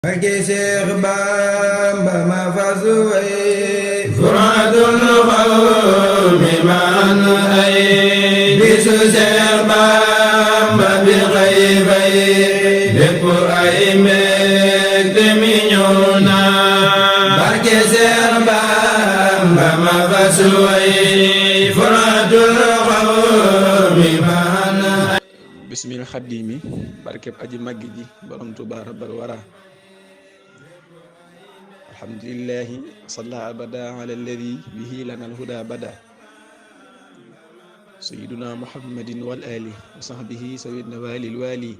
Magi Seex Bamba ma fas way furadul xawmi man ay bisu Seex Bamba bi xëy fay bépp ay mbégte mi ñëw na barke Seex Bamba ma fas way furadul xawmi man ay bismil xaddiimi barkeb aji màgg ji borom Tuubaa rabbal wara alhamdulillahi salla abada ala alladi bihi lana alhuda bada sayyiduna muhammadin wal ali wa sahbihi sawidna walil wali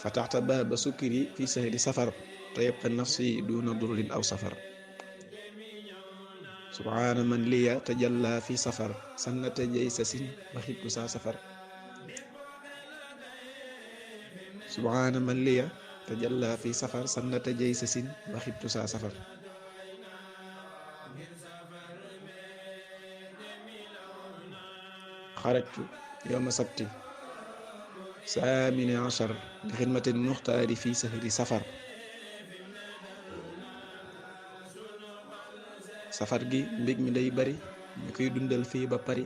fataxta baaba sukkiri fi sahri safar tayabqa nafsi duna durrin aw safar subhaana man liya tajalla fi safar sannata jay sasin baxibtu saa safar subhaana man liya tajalla fi safar sannata jay sasin baxibtu saa safar xarajtu yowma sabti saamini achar li xidmatin muxtaari fi sahri safar safar gi mbég mi day bari ñu koy dundal fii ba pari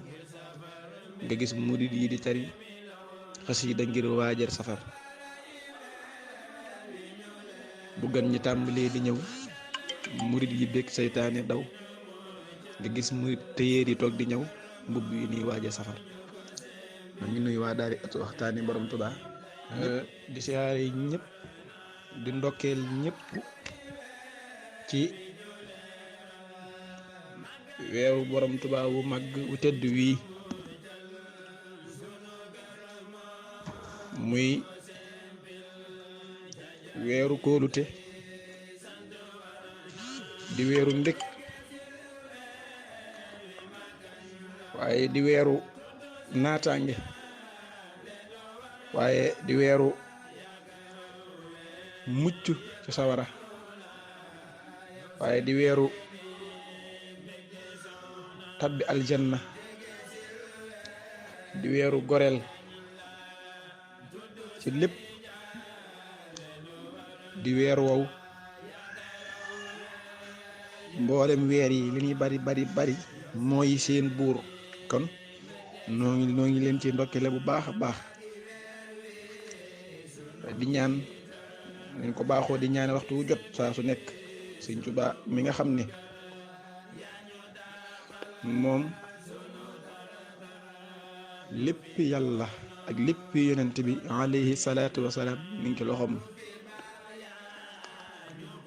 nga gis murid yi di tari xasida ngir waajal safar bu gan ñi tàmbalee di ñëw murid yi bég seytaane daw nga gis murid téyeer yi toog di ñëw mbubb yi nii waajal safar ma ngi nuyu waa daari atu waxtaani borom Tuubaa di siyaare ñëpp di ndokkeel ñëpp ci weeru borom Tuubaa wu mag wu tedd wii muy weeru kóolute di weeru ndëkk waaye di weeru naataange waaye di weeru mucc ci sawara waaye di weeru tabbi aljanna di weeru goreel ci lépp di weer wow mboolem weer yi li ñuy bari bari mooy seen buur kon noo ngi leen ci ndokkale bu baax a baax di ñaan nañ ko baaxoo di ñaan waxtu wu jot saa su nekk Sëñ Tuubaa mi nga xam ne moom lépp yàlla ak lépp yonent bi alayhi salaatu wasalaam mi ngi ci loxoom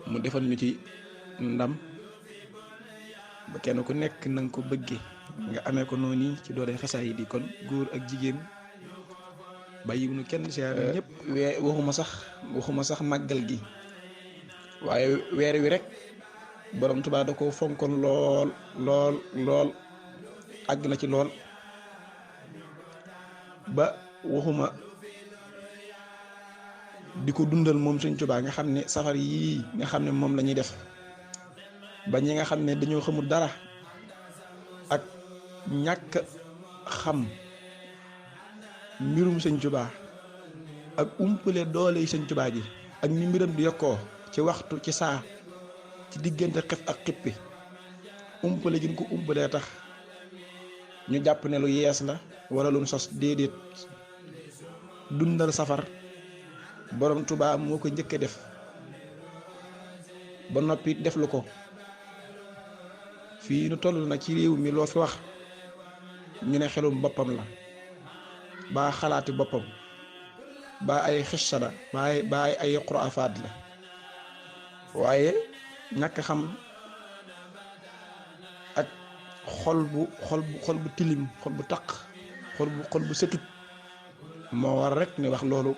mu defal ñu ci ndam ba kenn ku nekk nanga ko bëgge nga amee ko noonu ci doole xasaay di kon góor ak jigéen bàyyiwuñu kenn si ñëpp waxuma sax màggal gi waaye weer wi rek borom Tuubaa da ko fonkoon lool àgg na ci lool ba waxuma di ko dundal moom Sëñ Tuubaa nga xam ne safar yii nga xam ne moom la ñuy def ba ñi nga xam ne dañoo xamul dara ak ñàkk xam mbirum Sëñ Tuubaa ak umpale doole yi Sëñ Tuubaa ji ak ni mbiram di yokkoo ci waxtu ci saa ci diggante xef ak xippi umpale gi ko umpalee tax ñu jàpp ne lu yees la wala lu sos déedéet dundal safar borom Tuubaa moo ko njëkk a def ba noppi def lu ko fii nu toll nag ci réew mi loo fi wax ñu ne xelum boppam la baa xalaati boppam baa ay xissada baa ay xuraafaat la waaye ñàkk xam ak xol bu tilim xol bu taq xol bu setut moo war rek ne wax loolu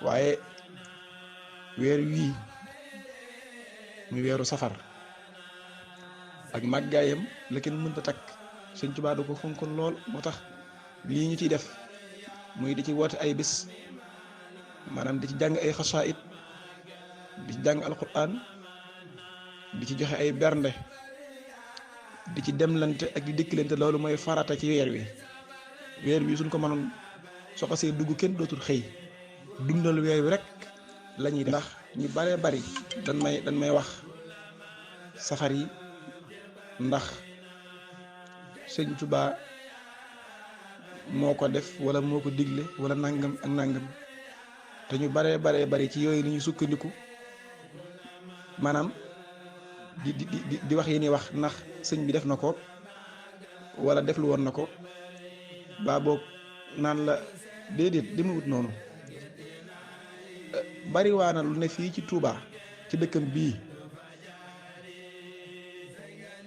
waaye weer wii muy weeru safar ak màggaayam la kenn mënta takk Sëñ Tuubaa da ko fonkoon lool moo tax lii ñu ciy def muy di ci woote ay bis maanaam di ci jàng ay xasaayid di ci jàng alquran di ci joxe ay bernde di ci demlante ak di dikkalante loolu mooy farata ci weer wi suñ ko mënoon soo xasee dugg kenn dootul xëy dundal weer wi rek la ñuy def. ndax ñu baree bari dañ may wax safar yi ndax sëñ Tuubaa moo ko def wala moo ko digle wala nangam ak nangam te ñu baree bari ci yooyu la ñuy sukkandiku maanaam di wax yi ni wax ndax sëñ bi def na ko wala def lu woon na ko baa boog naan la déedéet demewut noonu. bari waa na lu ne fii ci Touba ci dëkkam bii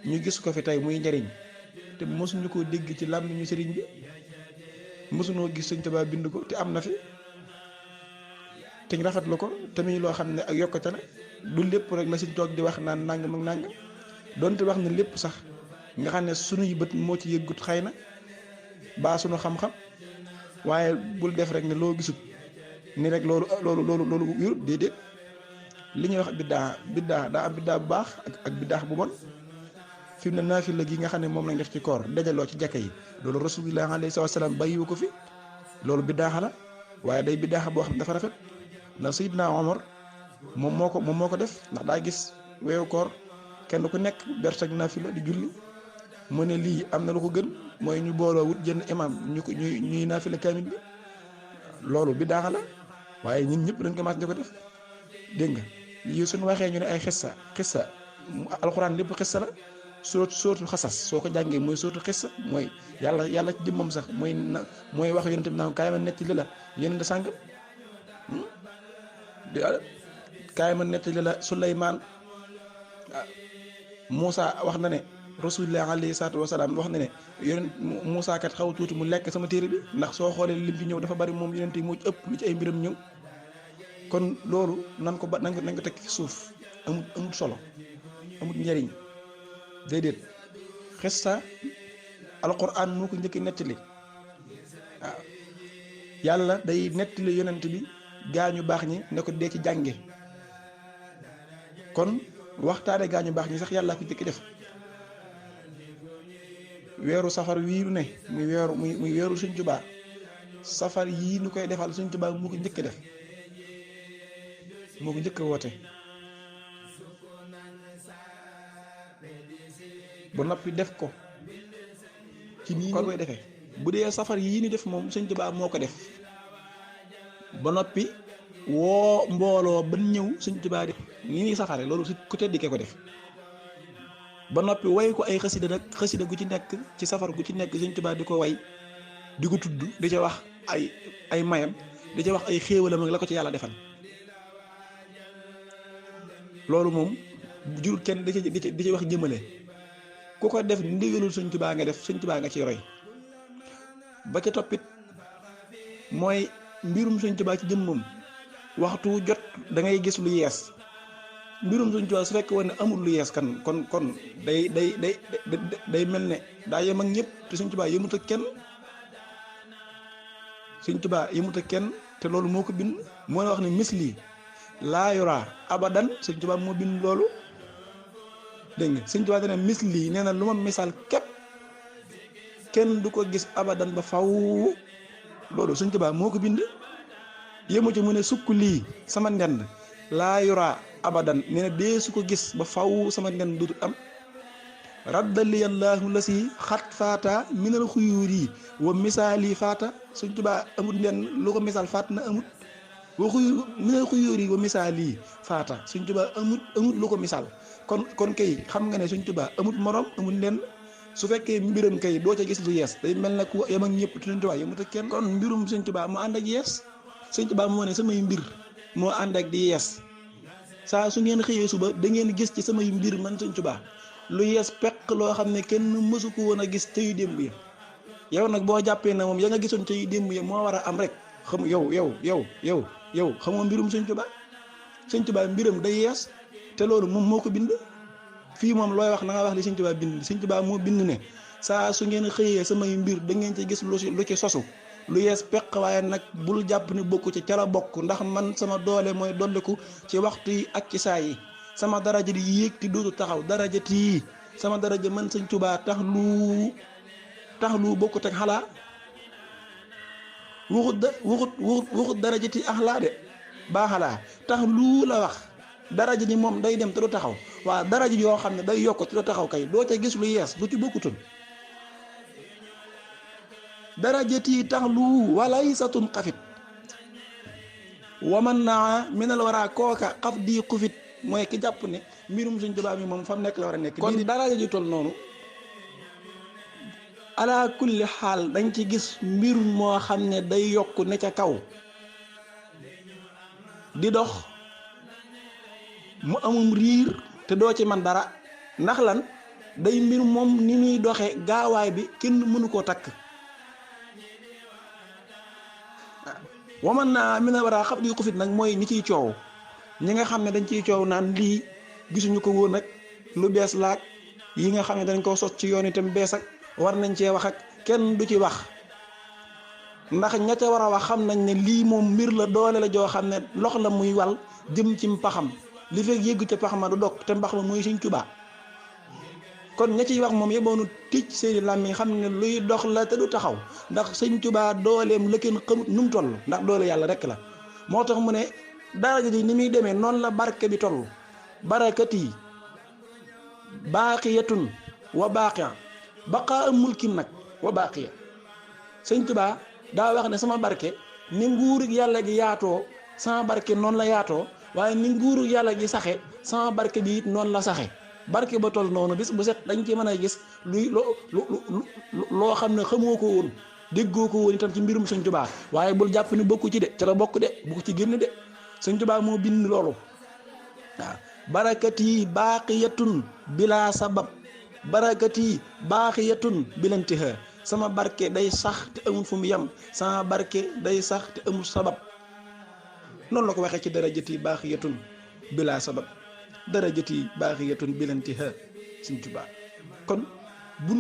ñu gis ko fi tey muy njariñ te mosuñu koo dégg ci làmmiñu sëriñ bi mosunoo gis sëñ Tuubaa bind ko te am na fi te ñu rafetlu ko te muy loo xam ne ak yokkute la du lépp rek la suñ toog di wax naan nangam ak nangam donte wax na lépp sax nga xam ne sunuy bët moo ci yëggut xëy na baa sunu xam-xam waaye bul def rek ne loo gisut ni rek loolu wérut déedéet li ñuy wax biddaa daa am biddaa bu baax ak biddaa bu bon fi mu ne naafila gi nga xam ne moom lañ def ci koor dajaloo ci jàkka yi loolu rasulullah alayhi salaam bàyyiwu ko fi loolu biddaa la waaye day biddaa boo xam ne dafa rafet ndax Seydina Omar moom moo ko def ndax daa gis weeru koor kenn ku nekk bersag naafila di julli mu ne lii am na lu ko gën mooy ñu booloo wut jënd imam ñuy naafila kaamil bi loolu biddaa la waaye ñun ñëpp dañ ko mas di ko def dégg nga yi suñu waxee ñu ne ay xissa alxuraan lépp xissa la sootu xasas soo ko jàngee mooy sootu xissa mooy yàlla ci jëmmam sax mooy wax yonent bi naan kaay ma nettali la yonent sàngam kaay ma nettali la Suleymaan Muusa wax na ne rasulullah alayhi salaatu wasalaam wax na ne yonent Muusa kat xaw tuuti mu lekk sama téere bi ndax soo xoolee lim ci ñëw dafa bari moom yonent yi moo ci ëpp lu ci ay mbiram ñëw kon loolu nan ko teg fi suuf amut solo amut njariñ déedéet xista alquran moo ko njëkk nettali waaw yàlla day nettali yonent bi gaañu baax ñi ne ko dee ci jànge kon waxtaane gaañu baax ñi sax yàlla ko njëkk def weeru safar wii lu ne muy weeru Sëñ Tuubaa safar yii nu koy defal Sëñ Tuubaa moo ko njëkk def moo ko njëkk woote ba noppi def ko ci nii ñu koy defee bu dee safar yii ni def moom Sëñ Tuubaa moo ko def ba noppi woo mbooloo ba ñëw Sëñ Tuubaa def ni ñuy safare loolu si ku tedd ki ko def ba noppi way ko ay xasida nag xasida gu ci nekk ci safar gu ci nekk Sëñ Tuubaa di ko way di ko tudd di ca wax ay mayam di ca wax ay xéewalam ak la ko ci yàlla defal loolu moom jurul kenn di ci wax jëmale ku ko def ndigalul Sëñ Tuubaa nga def Sëñ Tuubaa nga ciy roy ba ca toppit mooy mbirum Sëñ Tuubaa ci jëmmam waxtu jot da ngay gis lu yees mbirum Sëñ Tuubaa su fekk woon ne amul lu yees kon day mel ne daa yem ak ñëpp te Sëñ Tuubaa yëmut ak kenn Sëñ Tuubaa yëmut ak kenn te loolu moo ko bind moo la wax ne misli laa yoraa abadan Sëñ Tuubaa moo bind loolu dégg nga Sëñ Tuubaa dana misli nee na lu ma misaal képp kenn du ko gis abadan ba faw loolu Sëñ Tuubaa moo ko bind yëmu ci mu ne sukk lii sama ndend laa yoraa abadan nee na dee su ko gis ba faw sama ndend dootul am raddaliyallahu la si xat faata minal xuyuur yi wa misaal yi faata Sëñ Tuubaa amut ndend lu ko misaal faat na amut wa xuyu minal xuyuur yi wa misaal yi faata Sëñ Tuubaa amut lu ko misaal kon kay xam nga ne Sëñ Tuubaa amut morom amut ndend su fekkee mbiram kay doo ca gis lu yees day mel na ku yem ak ñëpp te Sëñ Tuubaa yemut ak kenn kon mbirum Sëñ Tuubaa moo ànd ak yees Sëñ Tuubaa moo ne samay mbir moo ànd ak di yees saa su ngeen xëyee suba da ngeen gis ci samay mbir man Sëñ Tuubaa lu yees peq loo xam ne kenn mësu ko woon a gis ca yu démb ya yow nag boo jàppee na moom ya nga gisoon ca yu démb ya moo war a am rek xam yow xamoo mbirum Sëñ Tuubaa Sëñ Tuubaa mbiram day yees te loolu moom moo ko bind fii moom looy wax na nga wax li Sëñ Tuubaa bind Sëñ Tuubaa moo bind ne saa su ngeen xëyee samay mbir da ngeen ci gis lu ci sosu lu yees peq waaye nag bul jàpp ni bokku ci ca la bokk ndax man sama doole mooy dolliku ci waxtu yi ak ci saa yi sama daraja di yéeg ti dootu taxaw daraja tii sama daraja man Sëñ Tuubaa tax lu bokkut ak xalaa waxut darajati axlaa de baaxalaa tax lu la wax daraja ji moom day dem te du taxaw waaw daraja yoo xam ne day yokk te du taxaw kay doo ca gis lu yees lu ci bokkutoon darajati tax lu walay satun xafit waman naa minal waraa kooka xaf di xufit mooy ki jàpp ne mbirum Sëñ Tuubaa mi moom fa mu nekk la war a nekk. kon daraja ji toll noonu ala kulli xaal dañ ci gis mbir moo xam ne day yokk ne ca kaw di dox mu amum riir te doo ci man dara ndax lan day mbir moom ni muy doxe gaawaay bi kenn mënu koo takk waman naa mi na war a xam di xufit nag mooy ñi ciy coow ñi nga xam ne dañ ciy coow naan lii gisuñu ko woon nag lu bees laag yi nga xam ne dañ koo sos ci yoon itam bees ak war nañ cee wax ak kenn du ci wax ndax ña ca war a wax xam nañ ne lii moom mbir la doole la joo xam ne lox la muy wal jëm ci paxam li fekk yëggu ca pax ma du dog te mbax ma muy Sëñ Tuubaa kon ña ciy wax moom yeboonu ticc seeni làmmiñ xam ne luy dox la te du taxaw ndax Sëñ Tuubaa dooleem la kenn xamut nu mu toll ndax doole yàlla rek la moo tax mu ne daraja ji ni muy demee noonu la barke bi toll barakat yi baaqiyatun wa baaqiya baqaa mulkin nag wa baaqiya Sëñ Tuubaa daa wax ne sama barke ni nguurug yàlla gi yaatoo sama barke noonu la yaatoo waaye ni nguurug yàlla gi saxe sama barke bi it noonu la saxe barke ba toll noonu bis bu set dañ ci mën a gis luy loo xam ne xamoo ko woon déggoo ko woon itam ci mbirum Sëñ Tuubaa waaye bul jàpp ni bokku ci de ca la bokk de bu ko ci génn de Sëñ Tuubaa moo bind loolu waaw barakat yi baaqiyatun bila sabab barakat yi baaqiyatun bilantiha sama barke day sax te amul fu mu yem sama barke day sax te amul sabab noonu la ko waxee ci darajati baaqiyatun bila sabab darajati baaqiyatun bilantiha Sëñ Tuubaa kon bu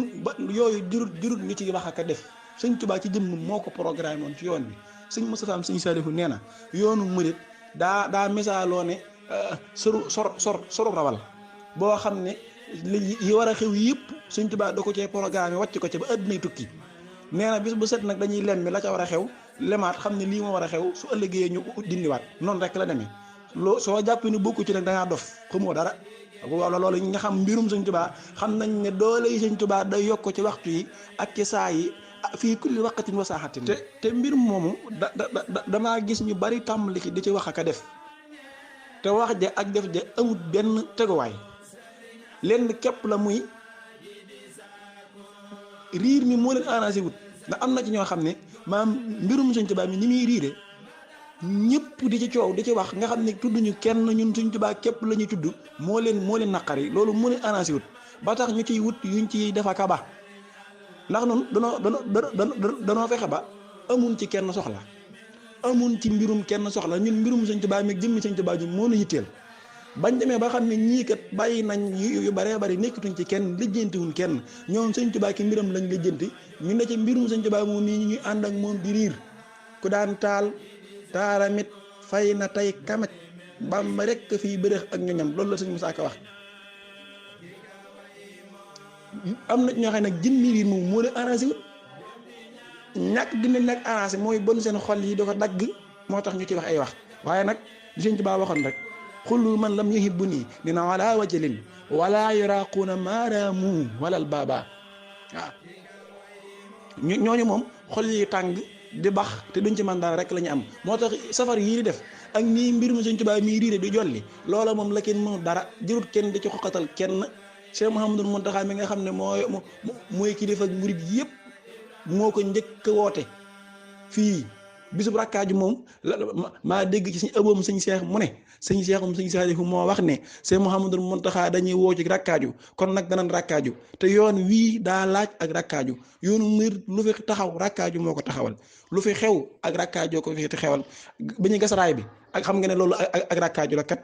yooyu jurut ñu ci wax ak a def Sëñ Tuubaa ci jëmm moo ko programme woon ci yoon bi Sëñ Mustafaa am Sëñ Saalihu nee na yoonu murit daa misaaloo ne soru rawal boo xam ne yi war a xew yëpp Sëñ Tuubaa da ko cee programme wàcc ko ci ba àddinay tukki nee na bis bu set nag dañuy lemmi la ca war a xew lemaat xam ne lii moo war a xew su ëllëgee ñu dindiwaat noonu rek la demee soo jàppee ni bokku ci nag dangaa dof xamoo dara wala loolu ñi nga xam mbirum Sëñ Tuubaa xam nañ ne doole yi Sëñ Tuubaa day yokk ci waxtu yi ak ci saa yi fii kulli waqatin wa saaxatin te mbir moomu damaa gis ñu bari tàmbali ci di ci wax ak a def te wax ja ak def ja amut benn teguwaay lenn képp la muy riir mi moo leen arrangé wut ndax am na ci ñoo xam ne maam mbirum Sëñ Tuubaa mi ni muy riire ñëpp di ci coow di ci wax nga xam ne tudduñu kenn ñun Sëñ Tuubaa képp la ñuy tudd moo leen naqari loolu moo leen arrangé wut ba tax ñu ciy wut yuñ ci defa kaba ndax noonu danoo fexe ba amun ci kenn soxla amun ci mbirum kenn soxla ñun mbirum Sëñ Tuubaa mi jëmmi Sëñ Tuubaa ji moo nu yitteel bañ demee ba xam ne ñii kat bàyyi nañ yu baree bari nekkatuñ ci kenn lijjantiwuñ kenn ñoom Sëñ Tuubaa ki mbiram lañ lijjanti ñu ne ci mbirum Sëñ Tuubaa moom mii ñuy ànd ak moom di riir ku daan taaramit fay na tey kamaj Bàmba rek fii bërëx ak ñoñam loolu la Sëñ Musaa Ka wax am na ñoo xam ne nag jëmmi riir moom moo leen arrangé wut ñàkk dina nag arrangé mooy bon seen xol yi dafa dagg moo tax ñu ci wax ay wax waaye nag li Sëñ Tuubaa waxoon rek xullu man lam yuhibbu nii dina wala wajalin wala yuraquuna maaraamu walal baaba waaw ñooñu moom xol yi tàng di bax te duñ ci man dara rek la ñu am moo tax safar yii di def ak nii mbir mu Sëñ Tuubaa mii riire di jolli loola moom la kenn mënu dara jërut kenn di ci xoqatal kenn Cheikh Mouhamadul Mountakha mi nga xam ne mooy kilifa ak murid yëpp moo ko njëkk a woote fii bisub rakkaaju moom maa dégg ci suñu ëboom sëñ Cheikh mu ne sëñ Saalihu moo wax ne Cheikh Mouhamadul Mountakha dañuy woo ci rakkaaju kon nag danañ rakkaaju te yoon wii daa laaj ak rakkaaju yoonu murid lu fi taxaw rakkaaju moo ko taxawal lu fi xew ak rakkaajoo ko fi xewal ba ñu gas raay bi ak xam nga ne loolu ak rakkaaju la kat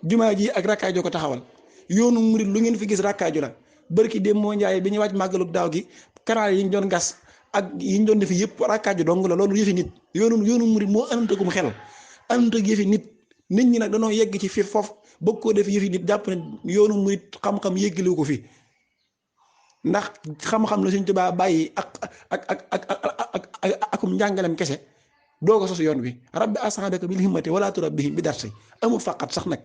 jumaa ji ak rakkaajoo ko taxawal yoonu murid lu ngeen fi gis rakkaaju la bërki dem moo njaay bi ñu wàcc màggalug daaw gi kanaal yi ñu doon gas ak yi ñu doon def yëpp rakkaaju dong la loolu yëfi nit yoonu murid moo anantagum xel anantag yëfi nit ñi nag danoo yegg ci fii foofu bëgg koo def yëfi nit jàpp ne yoonu murid xam-xam yéggaliwu ko fi ndax xam-xam la Sëñ Tuubaa bàyyi akum njàngalem kese doo ko sos yoon wi rabbi ashabaka bil himmati wala turabbihim bi darsi amul faqat sax nag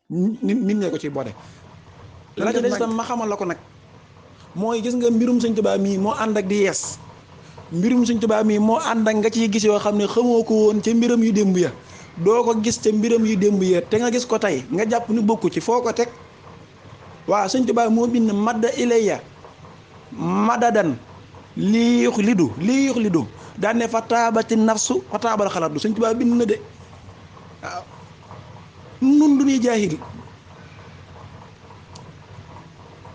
nit ñee ko ciy boole. la ca des tam ma xamal la ko nag mooy gis nga mbirum Sëñ Tuubaa mii moo ànd ak di yees mbirum Sëñ Tuubaa mii moo ànd ak nga ciy gis yoo xam ne xamoo ko woon ca mbiram yu démb ya doo ko gis ca mbiram yu démb ya te nga gis ko tey nga jàpp ni bokku ci foo ko teg. waaw Sëñ Tuubaa moo bind madda ilayya madadan lii yux lidu daan ne fa taabati nafsu fa taabal xalaatu Sëñ Tuubaa bind na de waaw nun du ñuy jaahil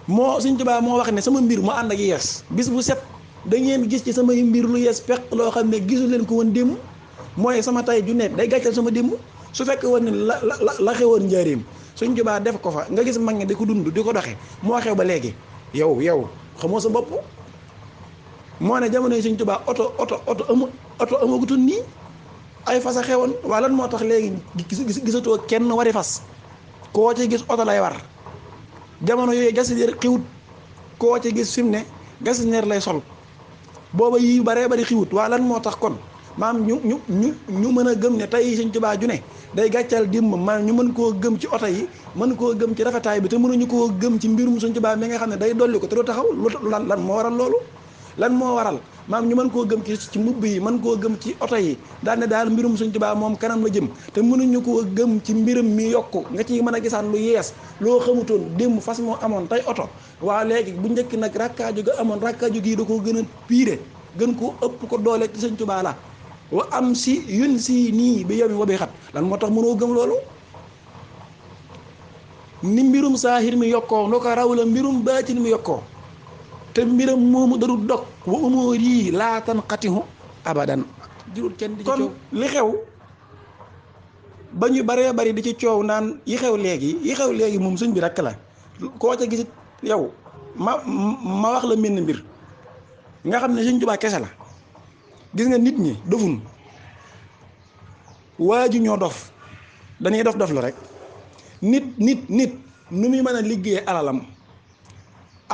moo Sëñ Tuubaa moo wax ne sama mbir mu ànd ak yees bis bu set da ngeen gis ci samay mbir lu yees peq loo xam ne gisu leen ko woon démb mooy sama tay ju nekk day gàccal sama démb su fekkee woon ne la xewoon njaareem Sëñ Tuubaa def ko fa nga gis mag ñi di ko dund di ko doxe moo xew ba léegi yow xamoo sa bopp moo ne jamono yi Sëñ Tuubaa oto amagutoon nii ay fas a xewoon waa lan moo tax léegi gisatoo kenn wari fas koo ci gis oto lay war jamono yooyu gasineer xiwut koo ci gis fi mu ne gasineer lay sol booba yi baree bari xiwut waa lan moo tax kon maam ñu mën a gëm ne tey Sëñ Tuubaa ju ne day gàccal démb maam ñu mën koo gëm ci oto yi mën koo gëm ci rafetaay bi te mënuñu koo gëm ci mbirum Sëñ Tuubaa mi nga xam ne day dolli ko te du taxaw lan moo waral loolu lan moo waral maam ñu mën koo gëm ci mbubb yi mën koo gëm ci oto yi daal ne daal mbirum Sëñ Tuubaa moom kanam la jëm te mënuñu koo gëm ci mbiram mi yokku nga ciy mën a gisaan lu yees loo xamutoon démb fas moo amoon tey oto waa léegi bu njëkk nag rakkaaju ga amoon rakkaaju gii da koo gën a piire gën koo ëpp ko doole ci Sëñ Tuubaa la wa am si yun si nii bi yomi wa bi xat lan moo tax mënoo gëm loolu ni mbirum saahir mi yokkoo noo ko raw la mbirum baatin mi yokkoo te mbiram moomu daru dog wa umóor yii laatan xatihu abadan jurul kenn di ci coow li xew ba ñu baree bari di ci coow naan yi xew léegi moom sëñ bi rekk la koo ca gisit yow ma wax la mel ni mbir nga xam ne Sëñ Tuubaa kese la gis nga nit ñi dofun waaju ñoo dof dañuy dof la rek nit nu muy mën a liggéey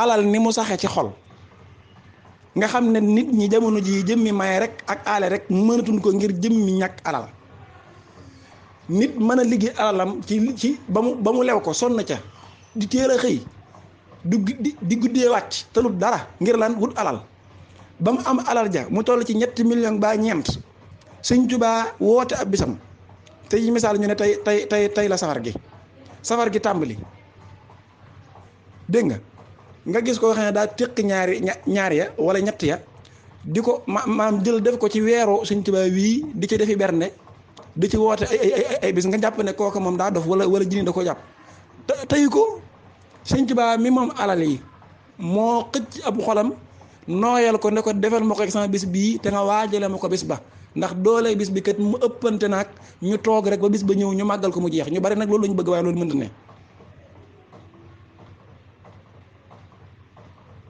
alal ni mu saxee ci xol nga xam ne nit ñi jamono ji jëmmi maye rek ak aale rek mënatuñ ko ngir jëmmi ñàkk alal nit mën a liggéey alalam ci ba mu lew ko sonn ca di teel a xëy di guddee wàcc te lu dara ngir lan wut alal ba mu am alal ja mu toll ci 3 millions ba ñeent Sëñ Tuubaa woote ab bisam te yi misaal ñu ne tey la safar gi tàmbali dégg nga gis ko xam ne daa téq ñaar ya wala ñett ya di ko maam jël def ko ci weeru Sëñ Tuubaa wii di ci defi bernde di ci woote ay bis nga jàpp ne kooka moom daa dof wala jini da ko jàpp tey ko Sëñ Tuubaa mi moom alal yi moo xëcc ab xolam nooyal ko ne ko defal ma ko ak sama bis bii te nga waajale ma ko bis ba ndax doole bis bi kat mu ëppante nag ñu toog rek ba bis ba ñëw ñu màggal ko mu jeex ñu bari nag loolu la ñu bëgg waaye loolu mënta ne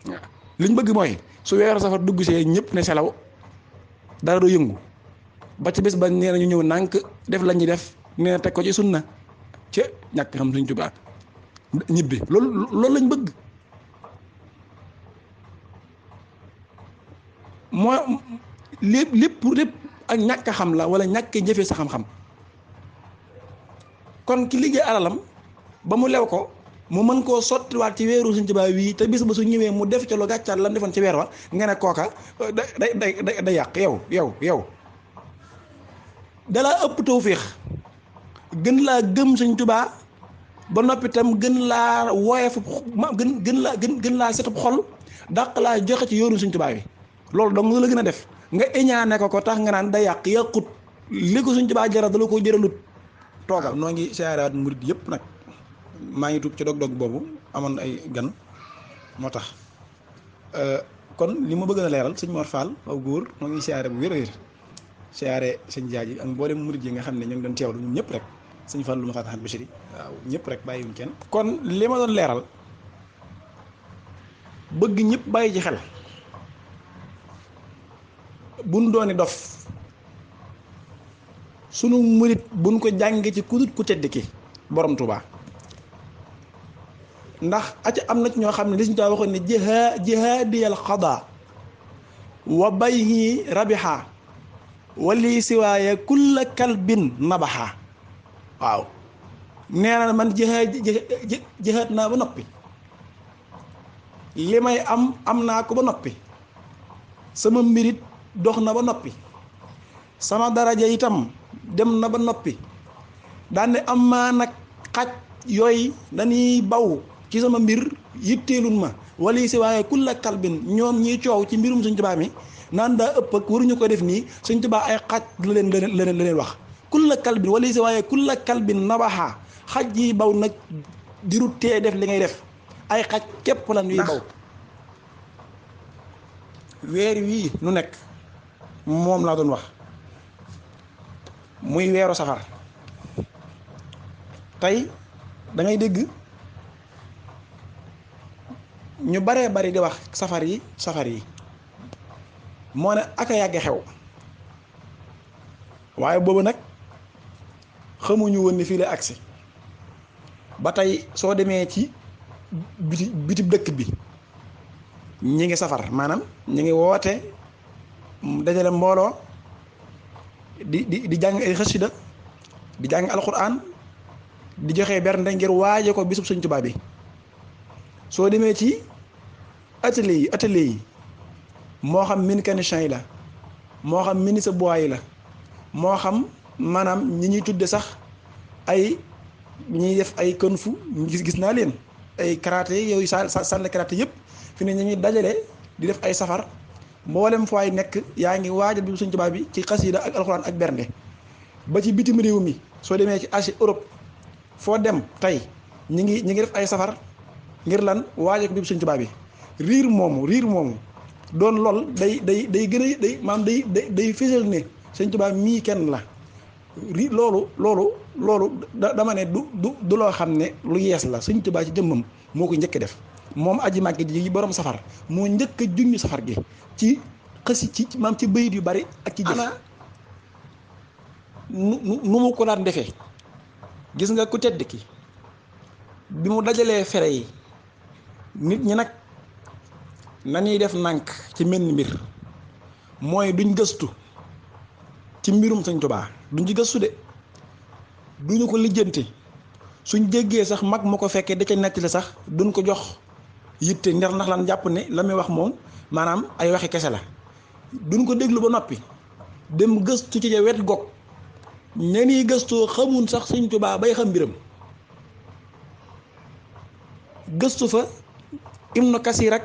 waaw li ñu bëgg mooy su weeru safar dugg see ñëpp ne selaw dara du yëngu ba ci bis ba nee na ñu ñëw nànk def la ñuy def nee na teg ko ci sunna ca ñàkk xam Sëñ Tuubaa ñibbi loolu lañ bëgg moo lépp ak ñàkk xam la wala ñàkk jëfee sa xam-xam kon ki liggéey alalam ba mu lew ko mu mën koo sottiwaat ci weeru Sëñ Tuubaa wii te bis ba su ñëwee mu def ca lu gàccaat lan defoon ci weer wa nga ne kooka day yàq yow dalaa ëpp tawféex gën laa gëm Sëñ Tuubaa ba noppi tam gën laa woyof gën laa setub xol dàq laa joxe ci yoonu Sëñ Tuubaa wi loolu donc la gën a def nga éñaane ko tax nga naan day yàqut li ko Sëñ Tuubaa jaral dala ko jëralut toogal noo ngi siyaaraat murid yëpp nag maa ngi tuub ci dog-dog boobu amoon ay gan moo tax kon li ma bëgg a leeral sëñ Mor Fall aw góor noo ngi siyaare bu wér siyaare sëñ Jaaji ak mboolem murid yi nga xam ne ñoo ngi doon teewlu ñun ñëpp rek sëñ Fall lu ma fàttaxat Bachiri waaw ñëpp rek bàyyiwuñ kenn kon li ma doon leeral bëgg ñëpp bàyyi ci xel buñ dooni dof sunu murit buñ ko jànge ci kudut ku tedd ki borom Tuubaa ndax aca am na ci ñoo xam ne li Sëñ Tuubaa waxoon ne jihaadiyal xadaa wa bayhi rabiha wali siwaaye kulla kalbin nabaxa waaw nee na man jihaat naa ba noppi li may am naa ko ba noppi sama mbirit dox na ba noppi sama daraja itam dem na ba noppi daane am maa nag xaj yooyu dañuy baw ci sama mbir yitteelun ma wali si waaye kulla kalbin ñoom ñiy coow ci mbirum Sëñ Tuubaa mi naan daa ëpp ak waruñu ko def nii Sëñ Tuubaa ay xaj la leen wax kulla kalbin wali si waaye kulla kalbin nabaxa xaj yi baw nag diru tee def li ngay def ay xaj képp lan yuy baw weer wii nu nekk moom laa doon wax muy weeru safar tey da ngay dégg ñu baree bari di wax safar yi moo ne ak a yàgg xew waaye boobu nag xamuñu woon ni fii la agsi ba tey soo demee ci bitib dëkk bi ñi ngi safar maanaam ñi ngi woote dajale mbooloo di jàng ay xasida di jàng alxuraan di joxe bernde ngir waaje ko bisub Sëñ Tuubaa bi soo demee ci atelier yi moo xam mécanicien yi la moo xam menuisier bois yi la moo xam maanaam ñi ñuy tudde sax ay ñuy def ay kung fu gis naa leen ay karaté yooyu sànni karaté yëpp fi ne ñu ñuy dajale di def ay safar mboolem fooy nekk yaa ngi waajal bi Sëñ Tuubaa bi ci xasida ak alxuraan ak bernde ba ci bitim réew mi soo demee ci Asie Europe foo dem tey ñi ngi def ay safar ngir lan waajal ko bi Sëñ Tuubaa bi riir moomu doon lool day gën a day fésal ne Sëñ Tuubaa mii kenn la loolu dama ne du loo xam ne lu yees la Sëñ Tuubaa ci jëmmam moo ko njëkk def moom aji màgg ji borom safar moo njëkk a junñu safar gi ci xësi ci maam ci bayit yu bari ak ci jëf nu mu ko daan defee gis nga ku tedd ki bi mu dajalee fere yi nit ñi nag nañuy def nànk ci menn mbir mooy duñ gëstu ci mbirum Sëñ Tuubaa duñ ci gëstu de duñu ko lijjanti suñ jéggee sax mag mu ko fekkee da ca nettali sax duñ ko jox yitte ndax lan jàpp ne la muy wax moom maanaam ay waxi kese la duñ ko déglu ba noppi dem gëstu ci wet gog ñeni gëstoo xamun sax Sëñ Tuubaa bay xam mbiram gëstu fa Ibnu Kasir ak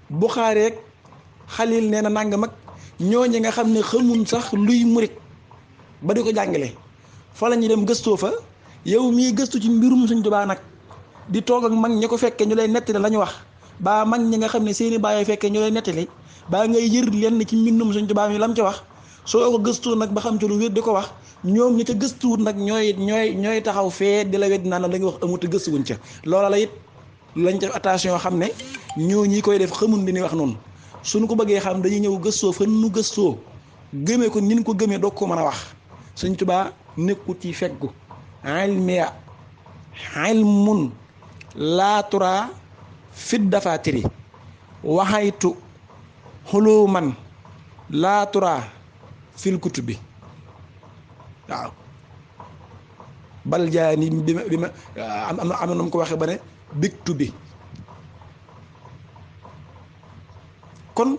Buxaari ak Xalil nee na nangam ak ñooñu nga xam ne xamun sax luy murit ba di ko jàngale fa la ñuy dem gëstoo fa yow mii gëstu ci mbirum Sëñ Tuubaa nag di toog ak mag ñi ko fekkee ñu lay nettali la ñu wax baa mag ñi nga xam ne seeni baay fekkee ñu lay nettali baa ngay yër lenn ci mbindum Sëñ Tuubaa mi lam ci wax soo ko gëstu nag ba xam ci lu wér di ko wax ñoom ñi ca gëstuwut nag ñooy taxaw fee di la wedd naan la nga wax amut a gëstuwuñ ca loola la it lañ ca attention xam ne ñoo ñi koy def xamun li ñuy wax noonu suñu ko bëggee xam dañuy ñëw gëstoo fan nu gëstoo gëmee ko nin ko gëmee doog ko mën a wax Sëñ Tuubaa nekkut ci feggu ilmiya ilmun laa tura fit dafaatiri waxaytu xuluman laa tura fil kutubi waaw bal jaani bi ma am na nu mu ko waxee ba ne bigtu bi kon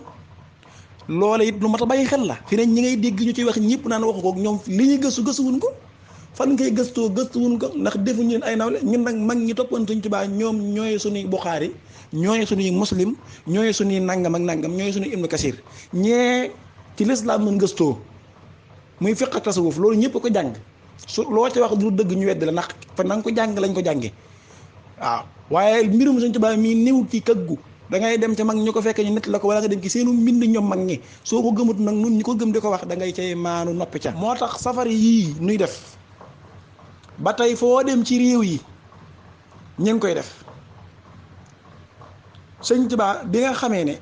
loola it lu mat a bàyyi xel la fi ne ñi ngay dégg ñu ci wax ñëpp naan waxu ko ñoom li ñuy gëstuwuñ ko fan ngay gëstuwuñ ko ndax defuñu leen ay nawle ñun nag mag ñi toppoon Sëñ Tuubaa ñoom ñooy suñuy Buxaari ñooy suñuy Muslim ñooy suñuy nangam ak nangam ñooy suñuy Ibnu Kasir ñee ci lislaam mën gëstoo muy fiq ak tasawuf loolu ñëpp ko jàng su loo ci wax du dëgg ñu wedd la ndax fa na nga ko jàng lañ ko jànge waaw waaye mbirum Sëñ Tuubaa mii néew ci kaggu da ngay dem ca mag ñu ko fekkee ñu nett la ko wala nga dem ci seenu mbind ñoom mag ñi soo ko gëmut nag nun ñi ko gëm di ko wax da ngay cay maanu noppi ca moo tax safar yii nuy def ba tey foo dem ci réew yi ñu ngi koy def Sëñ Tuubaa bi nga xamee ne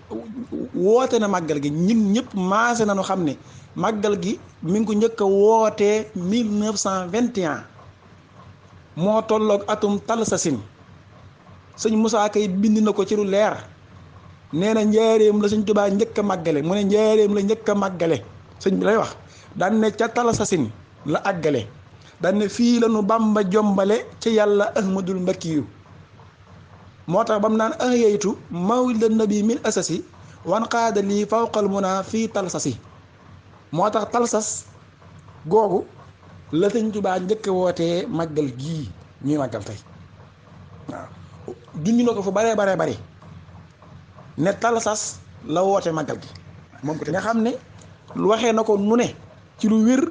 woote na màggal gi ñun ñëpp maase nañu xam ne màggal gi mi ngi ko njëkk a wootee 1921 moo tolloog atum Talsasin sëñ Moussa Kay bind na ko ci lu leer nee na njaareem la Sëñ Tuubaa njëkk a màggale mu ne njaareem la njëkk a màggale sëñ bi lay wax daan ne ca Talsasin la àggale daan ne fii la nu Bàmba jombale ci yàlla ahmadul mbakkiyu moo tax ba mu naan ahyaytu mawlida nabi min asasi wan qaada lii fawqal muna fii Talsasi moo tax Talsas googu la Sëñ Tuubaa njëkk wootee màggal gii ñuy màggal tey waaw junj na ko fu baree bari ne Talsas la woote màggal gi moom ko te nga xam ne waxee na ko nu ne ci lu wér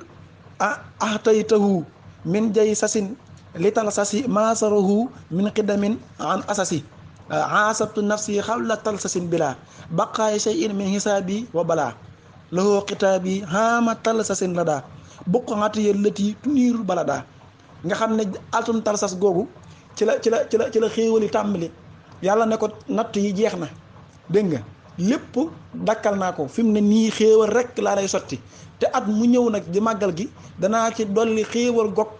ahtaytahu min jay sasin li Talsasi maasarahu min xidamin an asasi asabtu nafsi xawla Talsasin bila baqaay shay'in min hisaabi wa balaa lahoo xitaabi xaama Talsasin la daa bokk ngati yëllëti tuniiru bala daa nga xam ne altum Talsas googu ci la xéewali tàmbali yàlla ne ko natt yi jeex na dégg nga lépp dakkal naa ko fi mu ne nii xéewal rek laa lay sotti te at mu ñëw nag di màggal gi danaa ci dolli xéewal gog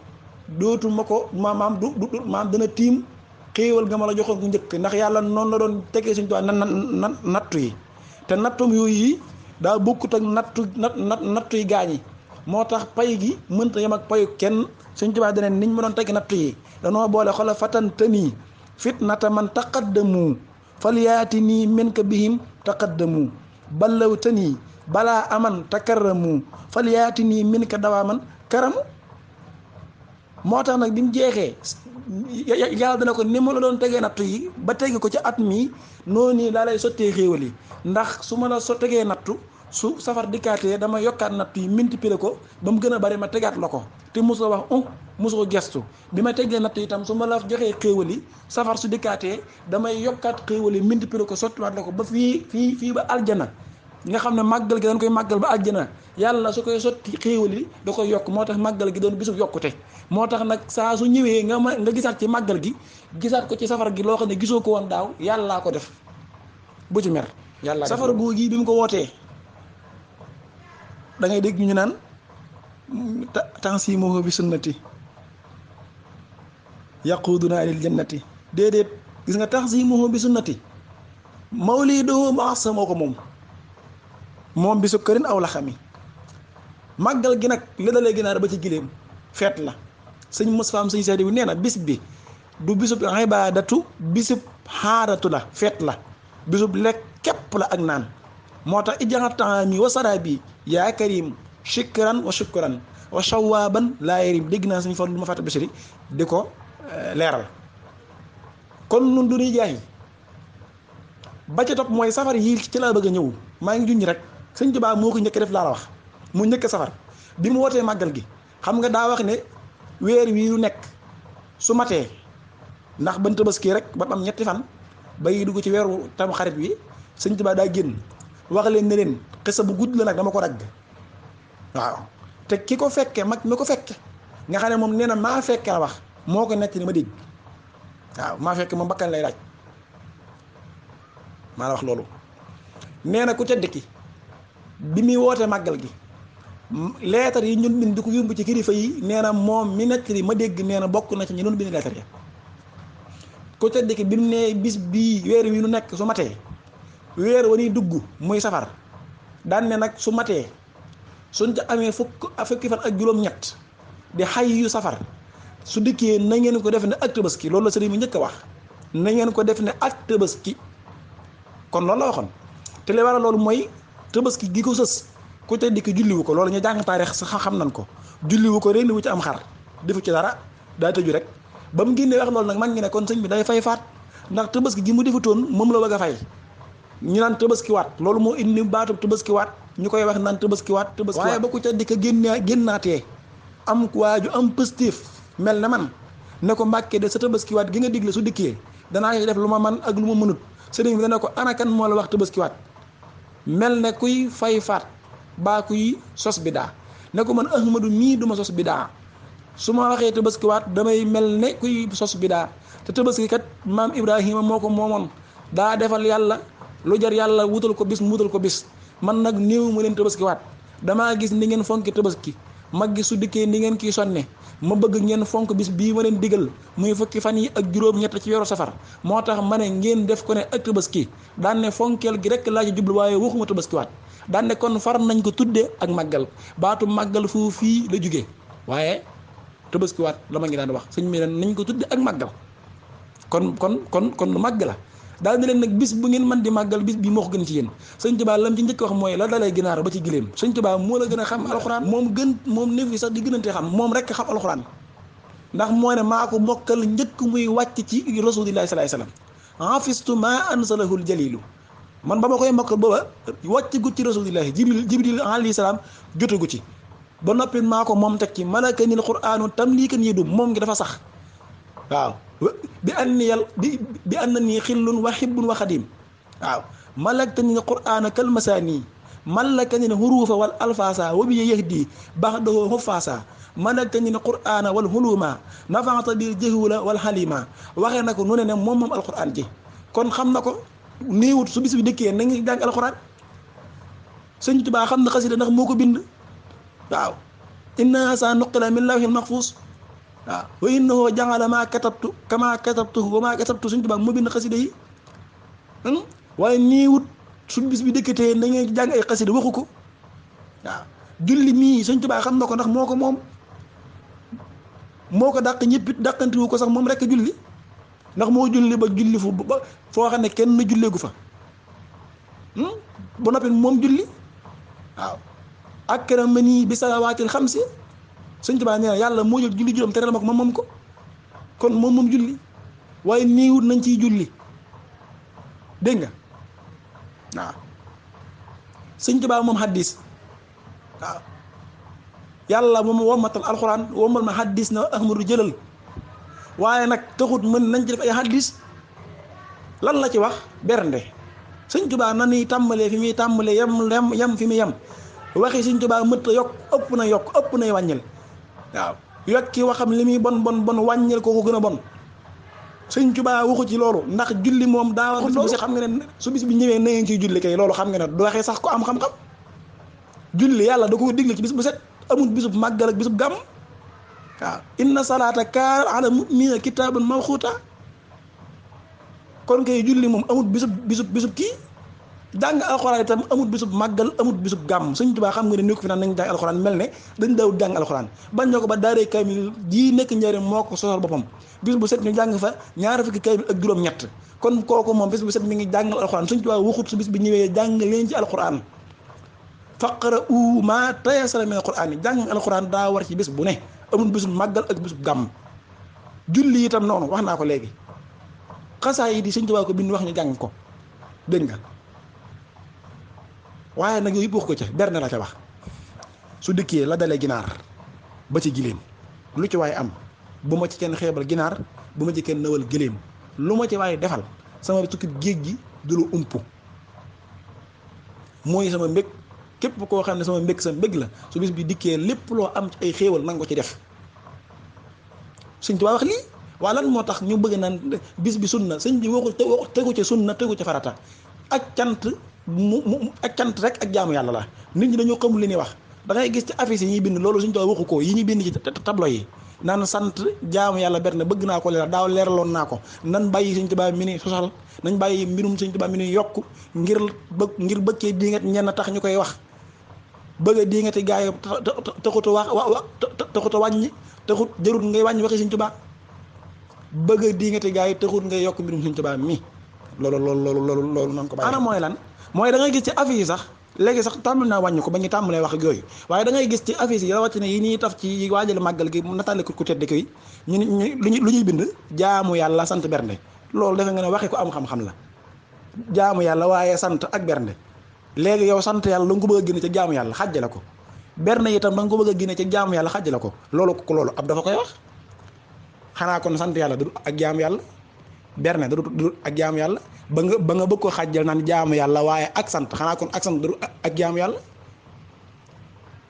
dootuma ko maam dana tiim xéewal ga ma la joxoon ku njëkk ndax yàlla noonu la doon tegee suñu toit nattu yi te nattum yooyu yi daa bokkut ak nattu yi gaañi moo tax pay gi mënta yem ak payu kenn suñ tubaab dane niñ ma doon teg nattu yi danoo boole xola fatantanii fitnata man taqaddamu falyaati nii min ka bihim taqaddamu ballawtanii balaa aman takarramu falyaati nii min ka dawaa man karamu moo tax nag bi mu jeexee yàlla dana ko ni ma la doon tegee nattu yi ba tegi ko ci at mi noonu nii daa lay sottee xéewal yi ndax su ma la tegee nattu su safar dikkaatee dama yokkaat nattu yi multiplier ko ba mu gën a bari ma tegaat la ko te mosoo wax mosoo gestu bi ma tegee nattu itam su ma la joxee xéewal yi safar su dikkaatee damay yokkaat xéewal yi multiplier ko sottiwaat la ko ba fii ba aljana nga xam ne màggal gi dañ koy màggal ba aljana yàlla su koy sotti xéewal yi da koy yokk moo tax màggal gi doon bisu yokkute moo tax nag saa su ñëwee nga gisaat ci màggal gi gisaat ko ci safar gi loo xam ne gisoo ko woon daaw yàllaa ko def bu ci mer yàlla safar boo gi bi mu ko wootee da ngay dégg ñu naan tansimuhu bi sunnati yaquduna lil jannati déedéet gis nga tansimuhu bi sunnati mawliduhu maasa moo ko moom bisu kërin aw la xami màggal gi nag li dalee ginaar ba ci giléem feet la sëñ Mustafaa sëñ Seedi wi nee na bis bi du bisub ibaadatu bisub xaaratu la feet la bisub lekk képp la ak naan moo tax ijaxataami wa saraabi yaa karim shukran wa shukran wa shawaaban laa yarim dégg naa suñu fan lu ma fàtte bisiri di ko leeral kon nun du ñuy jaay ba ca topp mooy safar yi ci laa bëgg a ñëw maa ngi junj rek sëñ Tuubaa moo ko njëkk def laa la wax mu njëkk safar bi mu wootee màggal gi xam nga daa wax ne weer wi lu nekk su matee ndax ban tabaski rek ba am ñetti fan ba yi dugg ci weeru tam xarit wi sëñ Tuubaa daa génn wax leen ne leen xisa bu gudd la nag dama ko dagg waaw te ki ko fekke mag mi ko fekke nga xam ne moom nee na maa fekke la wax moo ko nekk ni ma dégg waaw maa fekke moom bakkan lay laaj maa la wax loolu nee na ku tedd ki bi muy wootee màggal gi leetar yi ñun bind di ko yóbbu ci kilifa yi nee na moom mi nekk li ma dégg nee na bokk na ci ñu doon bind leetar ya ku tedd ki bi mu nee bis bii weer wi nu nekk su matee weer wa ñuy dugg muy safar daan ne nag su matee suñ ca amee fukki fan ak juróom-ñett di xay yu safar su dikkee na ngeen ko def ne ak tabaski loolu la sëriñ bi njëkk a wax na ngeen ko def ne ak tabaski kon loolu la waxoon te li waral loolu mooy tabaski gi ko sës ku tedd ki julliwu ko loolu ñu jàng taarix sax xam nañ ko julliwu ko rendi wu ci am xar defu ci dara daa tëju rek ba mu génnee wax loolu nag mag ngi ne kon sëñ bi day fay faat ndax tabaski gi mu defutoon moom la bëgg a fay ñu naan tabaski waat loolu moo indi baatu tabaski waat ñu koy wax naan tabaski waat waaye ba ku tedd ki génnaatee am waaju am positif mel na man ne ko mbàkkee de sa tabaski waat gi nga digle su dikkee danaa def lu ma man ak lu ma mënut sëriñ bi dana ko anakan moo la wax tabaski waat mel ne kuy fay faat baa kuy sos bidaa ne ko man Ahmadu mii duma sos bidaa su ma waxee tabaski waat damay mel ne kuy sos bidaa te tabaski kat maam Ibrahima moo ko moomoon daa defal yàlla lu jar yàlla wutal ko bis mu wutal ko bis man nag néew ma leen tabaski waat damaa gis ni ngeen fonki tabaski mag gi su dikkee ni ngeen kii sonne ma bëgg ngeen fonk bis bii ma leen digal muy fukki fan yi ak juróom-ñett ci weeru safar moo tax ma ne ngeen def ko ne ak tabaski daan ne fonkeel gi rek laa ci jublu waaye waxuma tabaskiwaat daan ne kon far nañ ko tudde ak màggal baatu màggal foofu fii la jógee waaye tabaskiwaat la ma ngi daan wax sëñ mi nañ ko tudde ak màggal kon lu màgg la daal ne leen nag bis bu ngeen mën di màggal bis bi moo ko gën ci yéen sëñ Tuubaa lam ci njëkk wax mooy la dalee ginaar ba ci giléem sëñ Tuubaa moo la gën a xam alxuraan moom néew yi sax di gënante xam moom rek xam alxuraan ndax moo ne maa ko mokkal njëkk muy wàcc ci rasulillahi sallallahu alayhi wasallam hafistu ma ansalahul jalilu man ba ma koy mokkal booba wàcc gu ci rasulillahi jibril alayhi salaam jotagu ci ba noppi maa ko moom teg ci malakanil qur'anu tamlikan yidu moom ngi dafa sax waaw bi anna nii xillun wa hibbun wa xadim waaw malaktani qur'ana kal masani malakani hurufa wal alfasa wa bi yahdi baxdahu hufasa malaktani qur'ana wal huluma nafaata bil jahula wal halima waxee na ko nu ne moom alquran ji kon xam na ko néewut su bis bi dëkkee na ngi jàng alquran sëñ Tuubaa xam na xasida ndax moo ko bind waaw inna sa nuqila min lawhil mahfuz waaw wa innahu ja'ala ma katabtu kama katabtu wa ma katabtu sëñ Tuubaa moo bind xasida yi waaye néewut su bis bi dëkkatee na ngeen jàng ay xasida waxu ko waaw julli mii sëñ Tuubaa xam na ko ndax moo ko dàq ñëpp it dàqantiwu ko sax moom rek julli ndax moo julli ba julli fu ba foo xam ne kenn julleegu fa ba noppi moom julli waaw akramanii bi salawaatil xamsi sëñ Tuubaa nee na yàlla moo jël julli juróom teral ma ko moom ko kon moom julli waaye néewut nañ ciy julli dégg nga waaw sëñ Tuubaa moom hadis waaw yàlla moom wommatal alxuraan wommal ma hadis na ahmadu jëlal waaye nag taxut mën nañ ci def ay hadis lan la ci wax bernde sëñ Tuubaa na ni tàmbalee fi muy tàmbalee yem fi muy yem waxi sëñ Tuubaa mët a yokk ëpp nay wàññil waaw yokki waxam li muy bon wàññil ko gën a bon sëñ Tuubaa waxu ci loolu ndax julli moom daa war bis xam nga ne su bis bi ñëwee na ngeen ciy julli kay loolu xam nga ne du waxee sax ko am xam-xam julli yàlla da ko digle ci bis bu set amul bisub màggal ak bisub gàmm waaw inna salaata kaanat ala mu'minina kitaaban mawquuta kon kay julli moom amul bisub kii jàng alxuraan itam amul bisub màggal amul bisub gàmm sëñ Tuubaa xam nga ne nekk fi naan nañ jàng alxuraan mel ne dañ daw jàng alxuraan bañ ñoo ko ba daaree kaamil jii nekk njëriñ moo ko sosal boppam bis bu set ñu jàng fa ñaari fukki kaamil ak juróom-ñett kon kooku moom bis bu set mi ngi jàngal alxuraan sëñ Tuubaa waxut su bis bi ñëwee jàng leen ci alxuraan faqra'u maa tayassara min alxuraan yi jàng alxuraan daa war ci bis bu ne amul bisub màggal ak bisub gàmm julli itam noonu wax naa ko léegi xasaa yi di sëñ Tuubaa ko bind wax ñu jàng ko dégg nga waaye nag yooyu yëpp wax ko ca berne la ca wax su dikkee la dalee ginaar ba ci giléem lu ci waaye am bu ma ci kenn xeebal ginaar bu ma ci kenn nëwal giléem lu ma ci waaye defal sama tukki géej gi du lu umpu mooy sama mbég képp koo xam ne sama mbég sa mbég la su bis bi dikkee lépp loo am ci ay xéewal nanga ko ci def sëñ Tuubaa wax lii waa lan moo tax ñu bëgg naan bis bi sunna sëñ bi waxul tegu ci sunna tegu ci farata ak cant ak cant rek ak jaamu yàlla la nit ñi dañoo xamul li ñuy wax da ngay gis ci affiche yi ñuy bind loolu sëñ Tuubaa waxu ko yi ñuy bind ci tableau yi naan sant jaamu yàlla ber na bëgg naa ko leeral daaw leeraloon naa ko nan bàyyi sëñ Tuubaa mi ni sosal nañ bàyyi mbirum sëñ Tuubaa mi ni yokk ngir bëggee dingat ñenn tax ñu koy wax bëgg a dingati gaa yi taxutu taxutu wàññi taxut jarut ngay wàññi waxi sëñ Tuubaa bëgg a dingati gaa yi taxut ngay yokk mbirum sëñ Tuubaa mi loolu nan ko bàyyi ana mooy lan mooy da ngay gis ci affiche yi sax léegi sax tàmbali naa wàññi ko ba ñu tàmbalee wax ak yooyu waaye da ngay gis ci affiche yi rawatina yi ñuy taf ci waajal màggal gi nataale ku tedd ko yi lu ñuy bind jaamu yàlla sant bernde loolu defe nga ne waxi ko am xam-xam la jaamu yàlla waaye sant ak bernde léegi yow sant yàlla da nga ko bëgg a génne ca jaamu yàlla xàjjale ko bernde itam da nga ko bëgg a génne ca jaamu yàlla xàjjale ko loolu ab dafa koy wax xanaa kon sant yàlla du ak jaamu yàlla berne du ak jaamu yàlla ba nga bëgg ko xàjjal naan jaamu yàlla waaye ak sant xanaa kon ak sant du ak jaamu yàlla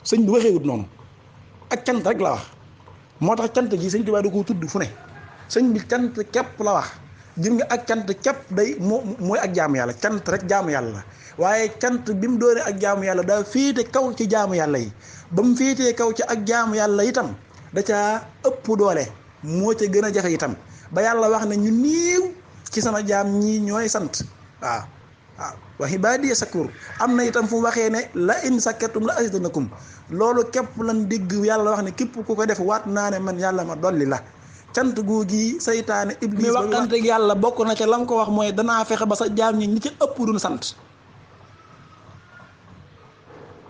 sëñ bi waxeewut noonu ak cant rek la wax moo tax cant gi sëñ Tuubaa da ko tudd fu ne sëñ bi cant képp la wax gis nga ak cant képp day mooy ak jaamu yàlla cant rek jaamu yàlla la waaye cant bi mu doonee ak jaamu yàlla daa féete kaw ci jaamu yàlla yi ba mu féetee kaw ci ak jaamu yàlla itam da caa ëpp doole moo ca gën a jafe itam ba yàlla wax ne ñu niiw ci sama jaam ñii ñooy sant waaw waaw wa ibaadiya sakuur am na itam fu mu waxee ne la in sakkartum la azidannakum loolu képp lan dégg yàlla wax ne képp ku ko def waat naa ne man yàlla ma dolli la cant googi saytaane iblis mi waxante ak yàlla bokk na ca la nga ko wax mooy danaa fexe ba sa jaam ñi ci ëpp duñ sant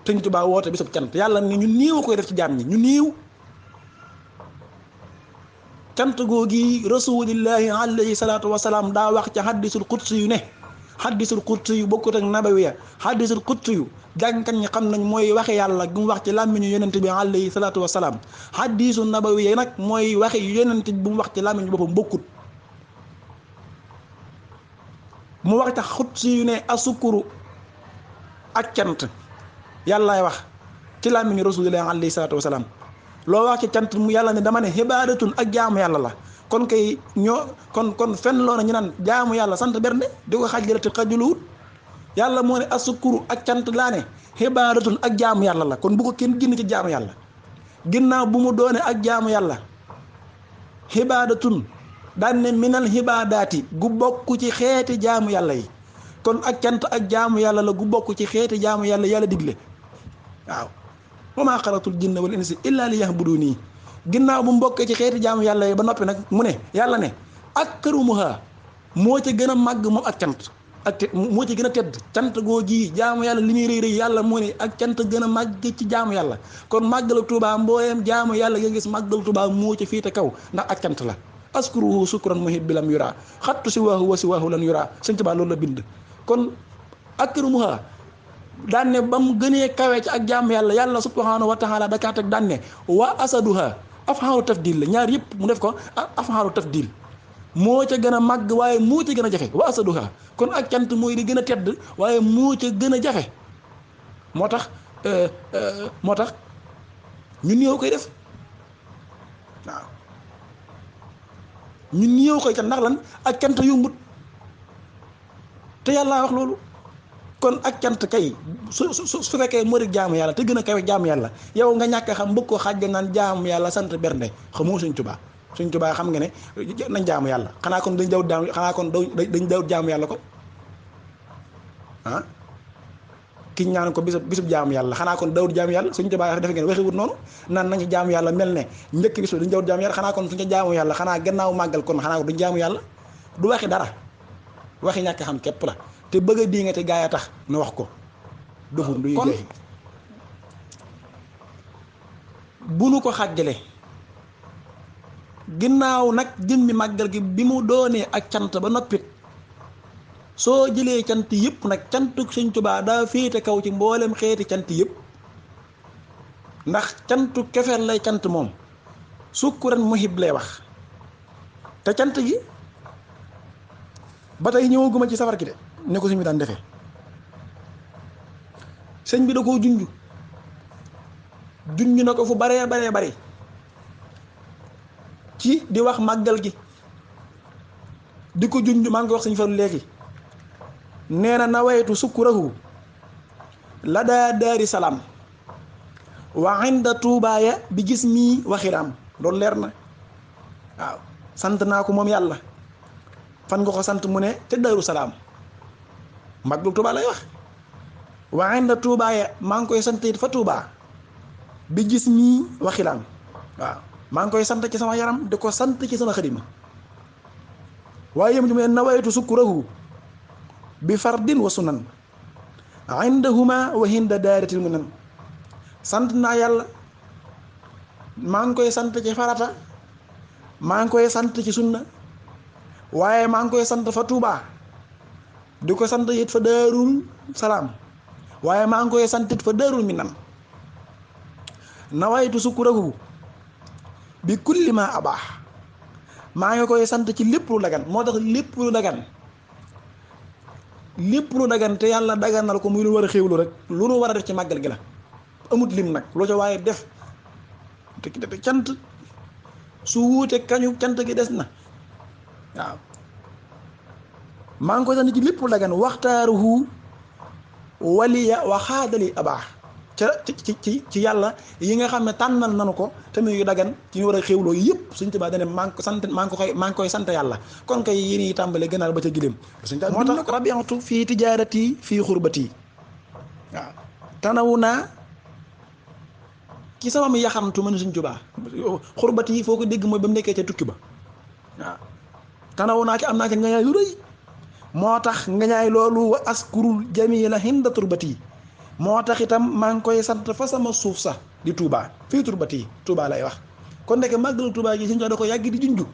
Sëñ Tuubaa woote bisub cant yàlla ne ñu néew koy def ci jaam ñi ñu néew cant googi rasulillahi alayhi salaatu wasalaam daa wax ca hadisul qudsi yu ne hadisul qudsi yu bokkut ak nabawiya hadisul qudsi yu jàngkat ñi xam nañ mooy waxe yàlla gu mu wax ci làmmiñu yonent bi alayhi salaatu wasalaam hadisu nabawiya nag mooy waxe yonent bi bu mu wax ci làmmiñu boppam bokkut mu wax ca qudsi yu ne asukuru ak cant yàllaay wax ci làmmiñu rasulillahi alayhi salaatu wasalaam loo wax ci cant mu yàlla ne dama ne xibaadatun ak jaamu yàlla la kon kay kon fenn loo na ñu naan jaamu yàlla sant bernde di ko xajjale te xajuluwut yàlla moo ne asukuru ak cant laa ne xibaadatun ak jaamu yàlla la kon bu ko kenn génn ci jaamu yàlla ginnaaw bu mu doone ak jaamu yàlla xibaadatun daan ne minal xibaadaati gu bokk ci xeeti jaamu yàlla yi kon ak cant ak jaamu yàlla la gu bokk ci xeeti jaamu yàlla yàlla digle waaw wa maa xalaqtul jinna wal insa illa liya'buduni ginnaaw bu mbokkee ci xeeti jaamu yàlla yi ba noppi nag mu ne yàlla ne akramuha moo ca gën a màgg moom ak cant moo ci gën a tedd cant googi jaamu yàlla li muy rëy rëy yàlla moo ne ak cant gën a màgg ci jaamu yàlla kon màggalu Tuubaa mbooleem jaamu yàlla nga gis màggalu Tuubaa moo ci fiite kaw ndax ak cant la askuruhu sukran muhibbi lam yura xattu si waahu wa si waahu lan yura Sëñ Tuubaa loolu la bind kon akramuha daan ne ba mu gënee kawe ci ak jaamu yàlla yàlla subhanahu wa taala da kaa teg daan ne wa asaduha afxaaru tafdil la ñaar yëpp mu def ko afxaaru tafdil moo ca gën a màgg waaye moo ca gën a jafe wa asaduha kon ak cant mooy di gën a tedd waaye moo ca gën a jafe moo tax ñu néew koy def waaw ñu néew koy cant ndax lan ak cant yombut te yàlla wax loolu kon ak cant kay su fekkee moo di jaamu yàlla te gën a kawe jaamu yàlla yow nga ñàkk a xam bëgg ko xaaj naan jaamu yàlla sant bernde xamoo Sëñ Tuubaa xam nga ne nañ jaamu yàlla xanaa kon dañ daw jaamu yàlla ko ah ki ñaan ko bisub jaamu yàlla xanaa kon dawut jaamu yàlla Sëñ Tuubaa defe ngeen waxiwut noonu naan nañ ci jaamu yàlla mel ne njëkk bis dañ dawut jaamu yàlla xanaa kon suñ ca jaamu yàlla xanaa gannaaw màggal kon xanaa ko duñ jaamu yàlla du waxi dara waxi ñàkk xam képp la te bëgg a di nga te gaa yi tax nu wax ko doful du kon bu nu ko xàjjale ginnaaw nag jëmmi màggal gi bi mu doonee ak cant ba noppit soo jëlee cant yëpp nag cantuk Sëñ Tuubaa daa féete kaw ci mboolem xeeti cant yëpp ndax cantu kefeel lay cant moom sukkuran muhib lay wax te cant gi ba tey ñëwaguma ci safar gi de ne ko sëñ bi daan defee sëñ bi da koo junj na ko fu baree bari ci di wax màggal gi di ko junj maa ngi wax sëñ Fallu léegi nee na nawaytu sukkurahu la daa daari salaam wa inda tuubaaya bi gis mii waxilaam loolu leer na waaw sant naa ko moom yàlla fan nga ko sant mu ne te Daaru Salaam màggal Tuubaa lay wax wa inda tuubaaya maa ngi koy sant it fa Tuubaa bi gis mii waxilaam waaw maa ngi koy sant ci sama yaram di ko sant ci sama xadima waaye yém ci mu ne nawaytu sukkurahu bi fardin wa sunan indahuma wa hinda daaratil minan sant naa yàlla maa ngi koy sant ci farata maa ngi koy sant ci sunna waaye maa ngi koy sant fa Tuubaa di ko sant it fa Daarul Salaam waaye maa ngi koy sant it fa Daarul Minan nawaytu sukkurahu bi kulli ma abaax maa ngi koy sant ci lépp lu dagan moo tax lépp lu dagan te yàlla daganal ko muy lu war a xéwlu rek lu nu war a def ci màggal gi la amut lim nag loo ca waaye def te cant su wuute kañu cant gi des na waaw maa ngi koy sant ci lépp dagan waxtaaruhu waliya wa xaadali abaax ca ci yàlla yi nga xam ne tànnal nanu ko tamit yu dagan ci ñu war a xéwloo yëpp Sëñ Tuubaa dane maa ngi koy sant yàlla kon kay yéen yi tàmbale gënaal ba ca giléem moo tax rabiatu fii tijaarati fii xurbati waaw tanawu naa ci sama mi yaxamtu mën Sëñ Tuubaa xurbati foo ko dégg mooy ba mu nekkee ca tukki ba waaw tanawu naa ci am naa ci ngañaay yu rëy moo tax ngañaay loolu wa askurul jamila hinda turbati moo tax itam maa ngi koy sant fa sama suuf sax di Touba fii turbati Touba lay wax kon nekk màggal Touba gi Sëñ Tuubaa da ko yàgg di junju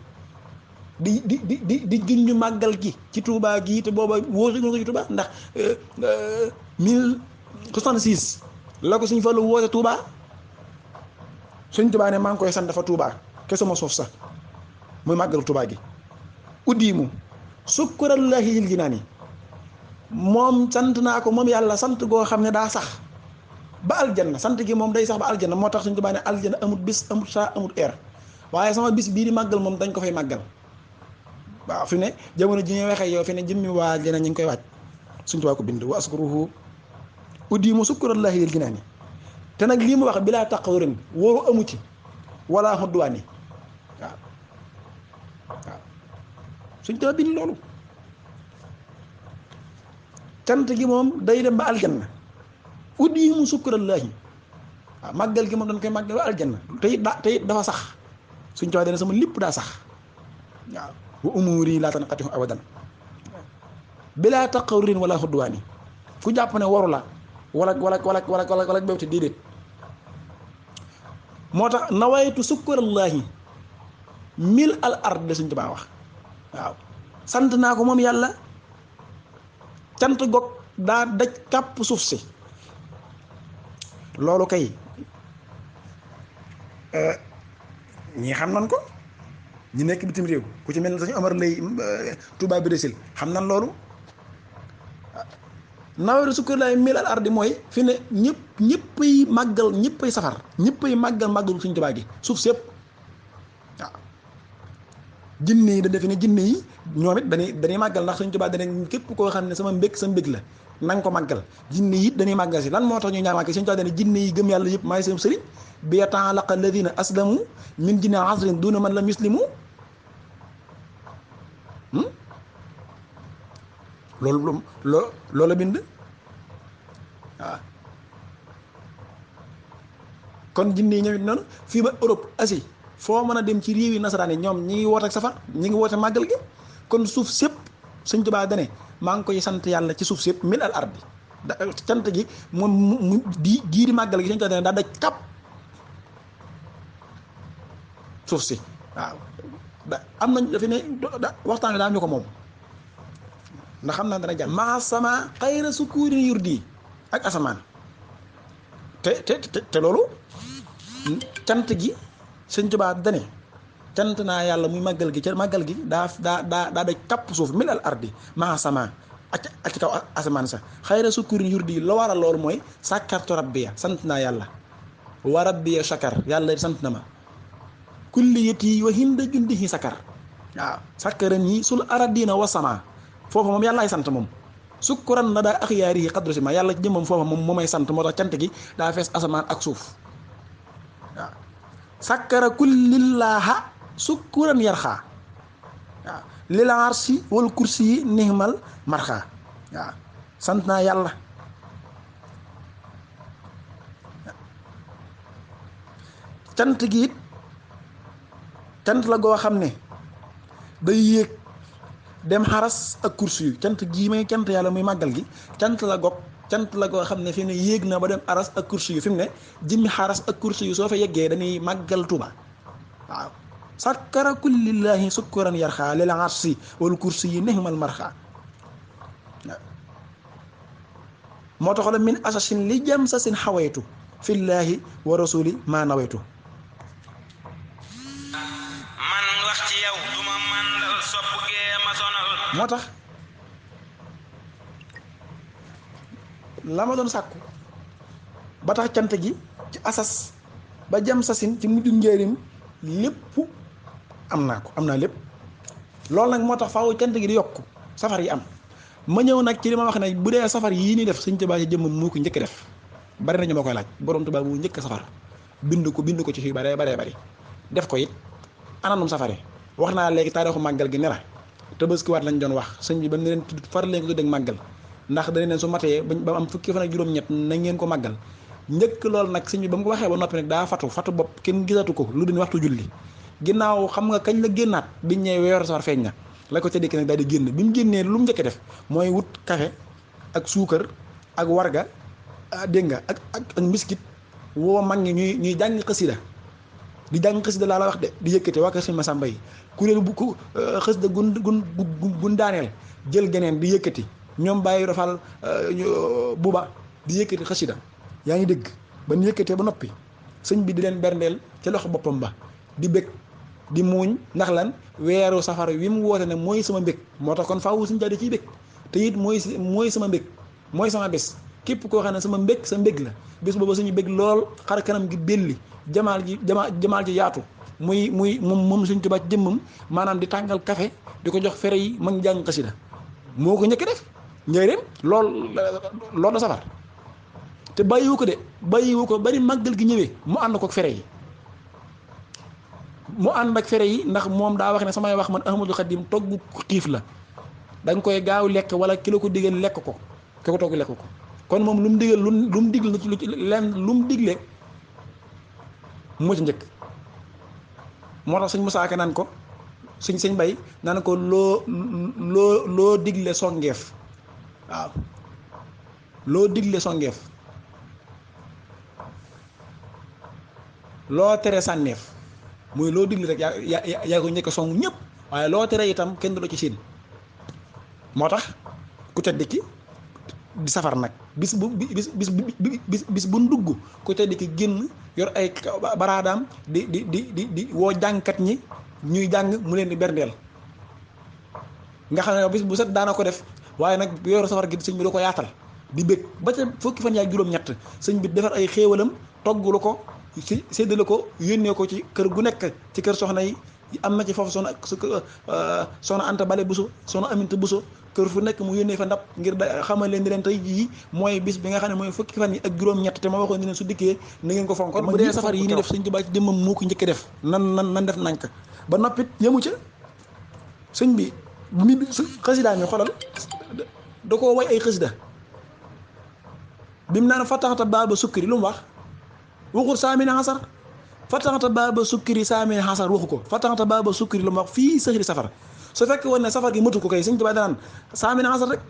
di junju màggal gi ci Touba gii te booba wóote ko ci Touba ndax 1066 la ko Sëñ Fallu woote Touba Sëñ Tuubaa ne maa ngi koy sant fa Touba ke sama suuf sax muy màggal Touba gi uddiimu sukkurallahi lil jinaani moom sant naa ko moom yàlla sant goo xam ne daa sax ba aljanna sant gi moom day sax ba aljanna moo tax Sëñ Tuubaa ne aljanna amut bis amut saa amut heure waaye sama bis bii di màggal moom dañ ko fay màggal waaw fi ne jamono ji ñuy waxee yow fi ne jëmmi waa aljanna ñu ngi koy waaj Sëñ Tuubaa ko bind wa askuruhu uddiimu sukkurallahi lil jinaani te nag lii mu wax bilaa taqawurin wóoru amu ci wala xudduwaani waaw waaw Sëñ Tuubaa bind loolu cant gi moom day dem ba aljanna uddi mu sukkurallahi waaw màggal gi moom dañ koy màggal ba aljanna te it dafa sax Sëñ Tuubaa dana sama lépp daa sax waaw wa umuri laa tanqati'u abadan bilaa taqawurin wala xudduwaani ku jàpp ne waru la wala bewte déedéet moo tax nawaytu sukkurallahi mil al ard de Sëñ Tuubaa wax waaw sant naa ko moom yàlla cant gog daa daj kàpp suuf si loolu kay ñii xam nan ko ñi nekk bitim réew ku ci mel ne sañu Omar lay Touba Brésil xam nan loolu nawetu sukkurallahi mil al ardi mooy fi ne ñëppay màggal ñëppay safar ñëppay màggal Sëñ Tuubaa gi suuf sépp waaw jinne yi da defe ne jinne yi ñoom it dañuy màggal ndax Sëñ Tuubaa dane képp koo xam ne sama mbég sa mbég la na nga ko màggal jinne yi it dañuy màggal si lan moo tax ñu ñaa màggal Sëñ Tuubaa dane jinne yi gëm yàlla yëpp maay seen sëriñ bi ta'alaqa alladina aslamu min jinni asrin duna man lam yuslimu loolu bind waaw kon jinne yi ñoom it noonu fii ba Europe Asie foo mën a dem ci réew yi nasaraan yi ñoom ñi ngi woote ak safar ñi ngi woote màggal gi kon suuf sépp Sëñ Tuubaa dane maa ngi koy sant yàlla ci suuf sépp mil al ardi da cant gi moom mu di màggal gi Sëñ Tuubaa dane daa daj kàpp suuf si waaw am nañ dafa ne waxtaan wi daa ñu ko moom ndax xam naa dana jàll maa sama xayra sukuurin yurdi ak asamaan te loolu cant gi Sëñ Tuubaa dane cant naa yàlla muy màggal gi ca màggal gi daa daj kapp suuf mil al ardi maa sama ak ci kaw asamaan sa xayra sukurin yurdi la waral loolu mooy sàkkartu rabbiya sant naa yàlla wa rabbiya shakar yàlla sant na ma kulliyati wa hinda jundihi sakar waaw sakkaran yi sul aradina wa sama foofu moom yàllaay sant moom sukkuran la daa axyaarihi xadru si ma yàlla ci jëmmam foofa moom moomay sant moo tax cant gi daa fees asamaan ak suuf waaw sakkara kullillaaha sukkuran yarxaa waaw lil arsi wal kursi yi nihmal marxaa waaw sant naa yàlla cant gi it cant la goo xam ne day yéeg dem xaras ak kursi yu cant gii may cant yàlla muy màggal gi cant la goo xam ne fi mu ne yéeg na ba dem aras ak kursi yu fi mu ne jimmi xaras ak kursi yu soo fa yeggee dañuy màggal Tuuba waaw sakkara kullillaahi sukkuran yarxaa lil arsi wal kursi yi nihmal marxaa moo tax la min asasin li jam sa sin xawaytu fillaahi wa rasuli maa nawaytu man wax ci yow duma mandal sopp gee ma sonal moo tax la ma doon sàkku ba tax cant gi ci asas ba jam sasin ci mujj njëriñ lépp am naa lépp loolu nag moo tax faaw cant gi di yokk safar yi am ma ñëw nag ci li ma wax ne bu dee safar yii ni def Sëñ Tuubaa ci jëmmam moo ko njëkk def bari nañu ma koy laaj borom Tuubaa moo njëkk safar bind ko ci fii baree bari def ko it ananum safare wax naa léegi taarixu màggal gi ne la Tabaskiwaat lañ doon wax sëñ bi ba mu ne leen far leen ko tuddee màggal ndax dañ leen su matee ba am fukki fan ak juróom-ñett na ngeen ko màggal njëkk loolu nag sëñ bi ba mu ko waxee ba noppi nag daa fatu bopp kenn gisatu ko lu dul waxtu julli ginnaaw xam nga kañ la génnaat biñ ñëwee weeru safar feeñ na la ko ca dikk nag daal di génn bi mu génnee lu mu njëkk def mooy wut café ak suukar ak warga dégg nga ak mbiskit woo mag ñi ñuy jàng xasida di jàng xasida laa la wax de di yëkkate waa kër sëñ Masamba yi kuréel bu ko xasida gun daaneel jël geneen di yëkkati ñoom bàyyi rafal buuba di yëkkati xasida yaa ngi dégg ba ñu yëkkatee ba noppi sëñ bi di leen berndeel ca loxo boppam ba di bëgg di muuñ ndax lan weeru safar wi mu woote ne mooy sama mbég moo tax kon faawu suñu daal di ciy bëgg te it mooy sama mbég mooy sama bés képp koo xam ne sama mbég sa mbég la bés booba suñu bëgg lool xar kanam gi belli jamaal ji yaatu muy moom Sëñ Tuubaa jëmmam maanaam di tàngal café di ko jox fere yi mag jàng xasida moo ko njëkk def njëriñ loolu safar te bàyyiwu ko bari màggal gi ñëwee mu ànd ko fere yi ndax moom daa wax ne samay wax man Ahmadul Xadim togg xiif la da nga koy gaaw lekk wala ki la ko digal lekk ko ki ko togg lekk ko kon moom lu mu digal lu mu digle lu mu digle moo ci njëkk moo tax sëñ Musaa Ka naan ko sëñ Bay naan ko loo digle songeef waaw loo digle songeef loo tere sànneef muy loo digle rek yaa ko njëkk song ñëpp waaye loo tere itam kenn du la ci siin moo tax ku tedd ki di safar nag bis bu ndugg ku tedd ki génn yor ay baraadaam di woo jàngkat ñi ñuy jàng mu leen di berndeel nga xam ne bis bu set daana ko def waaye nag yoru safar gi sëñ bi da ko yaatal di bëgg ba ca fukki fan yaak juróom-ñett sëñ bi defar ay xéewalam togglu ko ci séddale ko yónnee ko ci kër gu nekk ci kër soxna yi am na ci foofu soxna Anta Bale Buso soxna Aminta Buso kër fu nekk mu yónnee fa ndab ngir xamal leen di leen tey jii mooy bis bi nga xam ne mooy fukki fan yi ak juróom-ñett te ma waxoon ni leen su dikkee na ngeen ko fonk kon bu dee safar yi ni def Sëñ Tuubaa ci jëmmam moo ko njëkk def nan def nank ba noppit yemu ca sëñ bi xasida mi xolal da koo way ay xasida bi mu naan fataxta baaba sukkiri lu mu wax waxul saamine xasar fataxta baaba sukkiri saamine xasar waxu ko fataxta baaba sukkiri lu mu wax fii sëxri safar su fekkee woon ne safar gi matu ko kay Sëñ Tuubaa danaan saamine xasar rek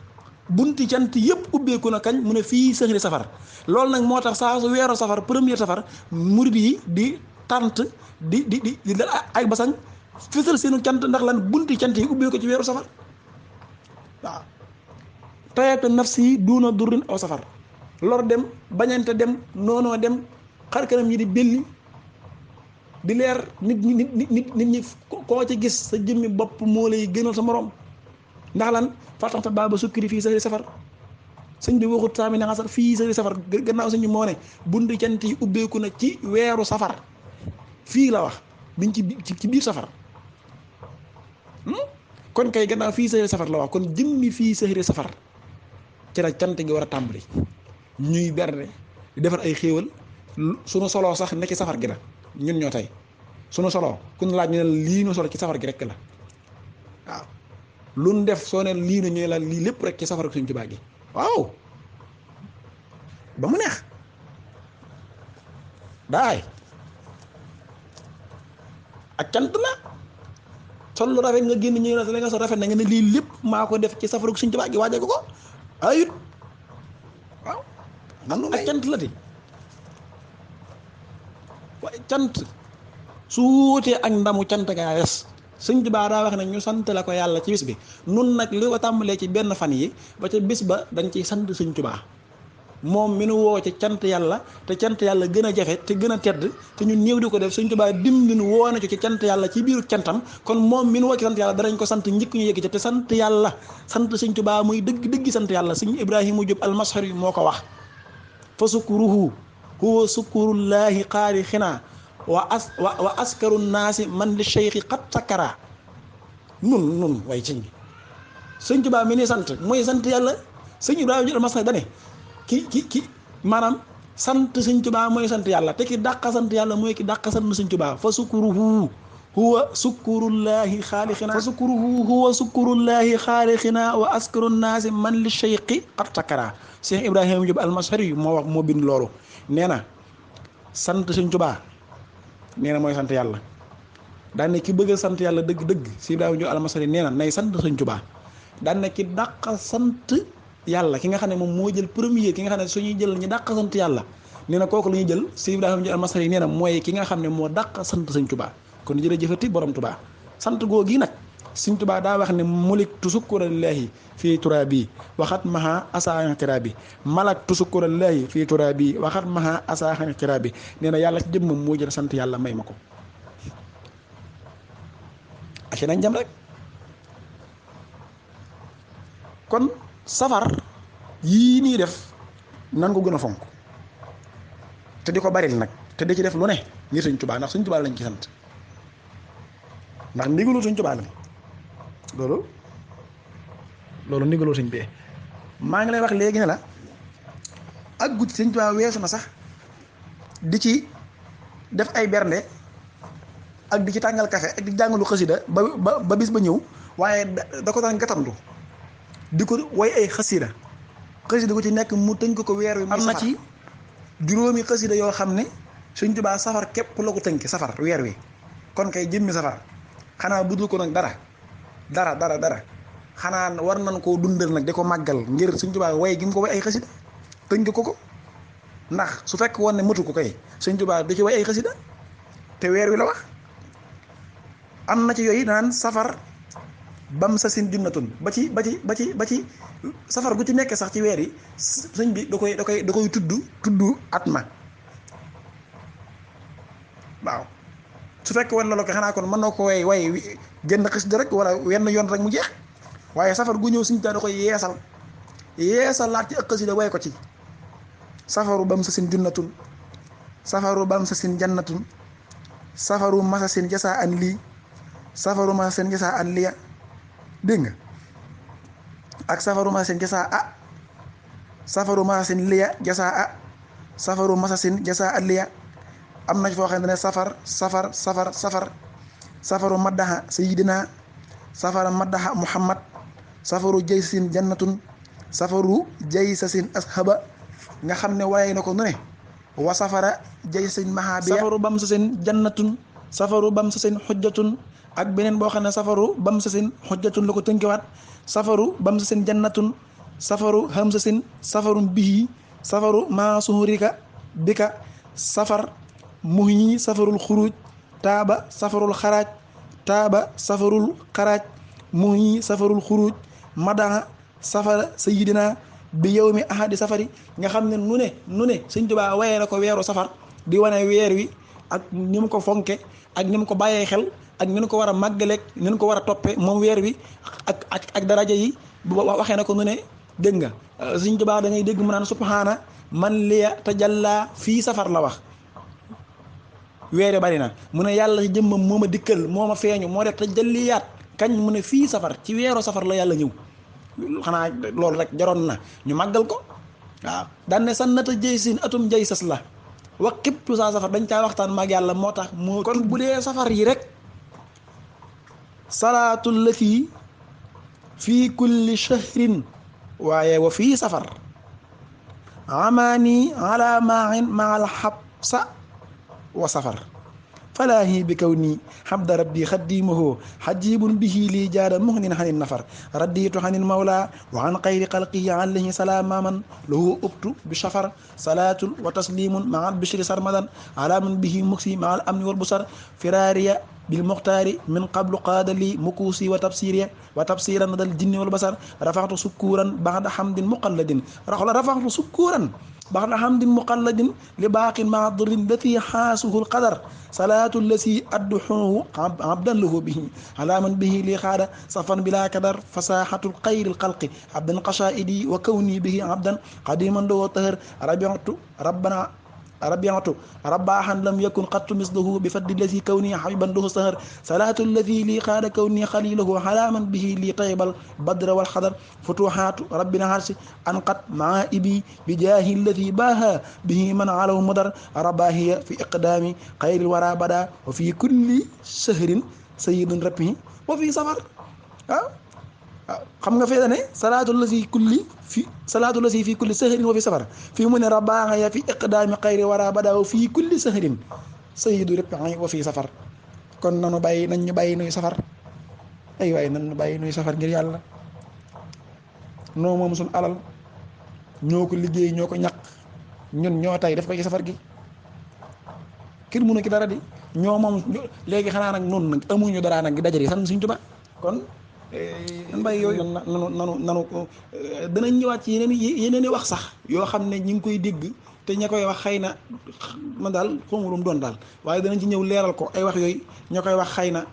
bunti cant yëpp ubbeeku na kañ mu ne fii sëxri safar loolu nag moo tax saa su weeru safar premier safar murid yi di tant di ay basang fësal seenu cant ndax lan bunti cant yi ubbeeku ci weeru safar waaw tayatu nafsi yi duuna durrin aw safar lor dem bañante dem noonoo dem xar kanam yi di belli di leer nit ñi koo ci gis sa jëmmi bopp moo lay gënal sa morom ndax lan fataxta baaba sukkiri fii sëxri safar sëñ bi waxut saami na xasar fii sëxri safar gannaaw sëñ bi moo ne bunti cant yi ubbeeku na ci weeru safar fii la wax biñ ci biir safar kon kay gannaaw fii sëxri safar la wax kon jëmmi fii sëxri safar ci la cant gi war a tàmbali ñuy berne di defar ay xéewal sunu soloo sax ne ci safar gi la ñun ñoo tey sunu soloo ku ñu laaj ñu ne lii nu solo ci safar gi rek la waaw lu nu def soo ne lii na ñu la lii lépp rek ci safar Sëñ Tuubaa gi waaw ba mu neex daay ak cant la sol lu rafet nga génn ñu la nga so rafet na nga ne lii lépp maa ko def ci safaru Sëñ Tuubaa gi waajal ko ayut waaw ak cant la di waaye cant su wuutee ak ndamu cant gaa yes Sëñ Tuubaa daa wax ne ñu sant la ko yàlla ci bis bi nun nag li ko tàmbalee ci benn fan yi ba ca bis ba dañ ciy sant Sëñ Tuubaa moom mi nu woo ci cant yàlla te cant yàlla gën a jafe te gën a tedd te ñun ñëw di ko def Sëñ Tuubaa dimbali nu woo na ci cant yàlla ci biiru cantam kon moom mi nu woo ci sant yàlla danañ ko sant njëkk ñu yëg ci te sant yàlla sant Sëñ Tuubaa muy dëgg sant yàlla Sëñ Ibrahima Jóob almashari moo ko wax fa sukkuruhu huwa sukkurullahi qaari xinaa wa askaru naasi man li cheikhi xat sakara nun way sëñ bi sëñ Tuubaa mi ni sant mooy sant yàlla. sëñ Ibrahima Jóob Almasari dane ki maanaam sant sëñ Tuubaa mooy sant yàlla te ki dàq sant yàlla mooy ki dàq sant sëñ Tuubaa fa sukkuruhu huwa sukkurullahi xaalixina wa askaru naasi man li cheyqi qad takara. Cheikh Ibrahima Jóob Almasari moo bind loolu nee na sant sëñ Tuubaa nee na mooy sant yàlla. daan ne ki bëgg a sant yàlla dëgg-dëgg Cheikh Ibrahima Jóob Almasari nee na nay sant sëñ Tuubaa. daan ne ki dàq sant yàlla ki nga xam ne moom moo jël premier ki nga xam ne suñuy jël ñu dàq sant yàlla nee na kooku la ñuy jël Cheikh Ibrahima Jóob Almasari nee na mooy ki nga xam ne moo dàq sant sëñ Tuubaa. kon jërëjëfati borom Tuubaa sant googu nag sëñ Tuubaa daa wax ne muliktu sukkurallahi fii turaabi waxat maha asaaxan tiraabi malaktu sukkurallahi fii turaabi waxat maha asaaxan tiraabi nee na yàlla ci jëmmam moo jël sant yàlla may ma ko. aci nañ jam rek kon safar yii nii def nan ko gën a fonk te di ko baril nag te di ci def lu ne ngir sëñ Tuubaa ndax sëñ Tuubaa lañ ci sant ndax ndigalu sëñ Tuubaa la loolu ndigalu sëñ bee maa ngi lay wax léegi ne la ak guddi sëñ Tuubaa weesu na sax di ci def ay bernde ak di ci tàngal kafe ak di jàngalu xasida ba bis ba ñëw waaye da ko daan gatandu di ko way ay xasida ko ci nekk mu tënk ko weer wi am na ci juróomi xasida yoo xam ne sëñ Tuubaa safar képp la ko tënk safar weer wi kon kay jëmmi safar xanaa budul ko nag dara xanaa war nañ koo dundal nag di ko màggal ngir sëñ Tuubaa way gi mu ko way ay xasida tënk ko ndax su fekk woon ne matu ko kay sëñ Tuubaa du ci way ay xasida te weer wi la wax. am na ci yooyu naan safar bam sa sin junnatun ba ci safar gu ci nekk sax ci weer yi sëñ bi da koy tudd at ma waaw su fekk woon loolu ko xanaa kon mën na ko way génn xasida rek wala wenn yoon rek mu jeex waaye safar gu ñëw sëñ da koy yeesal laat ci ak xasida way ko ci safaru bam sa sin junnatun safaru bam sa sin jannatun safaru masa sin jasa an lii safaru masa sin jasa an liya dégg nga ak safaru masa sin jasa safaru masa sin liya jasa safaru masa sin jasa an liya am na foo xam ne safar safaru maddaha sayidina safara maddaha muhammad safaru jay sa sin jannatun safaru jay sa sin ashaba nga xam ne waaye na ko nu ne wa safara jay sa sin mahabiya safaru bam sa sin jannatun safaru bam sa sin xujjatun ak beneen boo xam ne safaru bam sa sin xujjatun la ko tënkewaat safaru bam sa sin jannatun safaru ham sa sin safarum bihi safaru maasuhurika bika safar muhyi safarul xuruj taaba safarul xaraaj taaba safarul xaraaj muhyi safarul xuruj madaha safara sayidina bi yow mi ahadi safari nga xam ne nu ne sëñ Tuubaa wayee na ko weeru safar di wane weer wi ak ni mu ko fonke ak ni mu ko bàyyee xel ak ni mu ko war a màggaleeg ni mu ko war a toppe moom weer wi ak daraja yi waxee na ko nu ne dégg nga sëñ Tuubaa da ngay dégg mu naan subhaana man liya tajalla fii safar la wax weere bari na mu ne yàlla ci jëmmam moo ma dikkal moo ma feeñu moo def tajalliyaat kañ mu ne fii safar ci weeru safar la yàlla ñëw xanaa loolu rek jaroon na ñu màggal ko waaw daan ne sannata jëy sin atum jay sas la wax képp saa safar dañ caa waxtaan maag yàlla moo tax moo kon bu dee safar yi rek salaatul la fii kulli shahrin waaye wa fii safar amaani ala maain maal xabsa wa safar falaahi bi kaw nii xamda rabbi xaddimahu xajibun bihi lii jaada muxnin xanin nafar radditu xanil mawla wa an xayri xalqihi alayhi salaama man lahu ubtu bi safar salaatun wa taslimun maa al bishri sarmadan ala man bihi muksi maa al amni wal busar firaariya bil muxtaari min qablu qaada li mukuusi wa tabsiran dal jinni wal basar rafaxtu sukkuuran baxda xamdin muqalladin rafaxtu sukkuuran baxda xamdin muqalladin li baaqin maa durin lati xaasuhu lqadar salaatu lasi adduxuhu abdan lahu bihi ala man bihi li xaada safan bila kadar fasaxatu xayri lxalqi abdan qasaidi wa kawni bihi abdan qadiman lahu tahar rabitu rabbana ربيعة رباحا لم يكن قط مثله بفضل الذي كوني حبيبا له سهر صلاة الذي لي قاد كوني خليله حلاما به لي طيب البدر والحضر فتوحات ربنا عرش أنقت معائبي بجاه الذي باها به من علو مدر رباهي في إقدام خير الورى بدا وفي كل شهر سيد ربه وفي سفر xam nga fee ne salaatul la si fi kulli sahrin wa fi safar fii mu ne rabaa ya fi iqdaami xayri wara badaaw fii kulli sahrin sayyidu rib'i wa fi safar kon nañ ñu bàyyi nuy safar ay waay nañ ñu bàyyi nuy safar ngir yàlla noo moom suñ alal ñoo ko liggéey ñoo ko ñaq ñun ñoo tay def ko ci safar gi kenn mënu ki dara di ñoo moom léegi xanaa nag noonu nag amuñu dara nag dajari san Sëriñ Tuubaa kon nan bàyyi yooyu nanu danañ ñëwaat ci yeneen i wax sax yoo xam ne ñi ngi koy dégg te ña koy wax xëy na man daal xawma lu mu doon daal waaye danañ ci ñëw leeral ko ay wax yooyu ña koy wax xëy na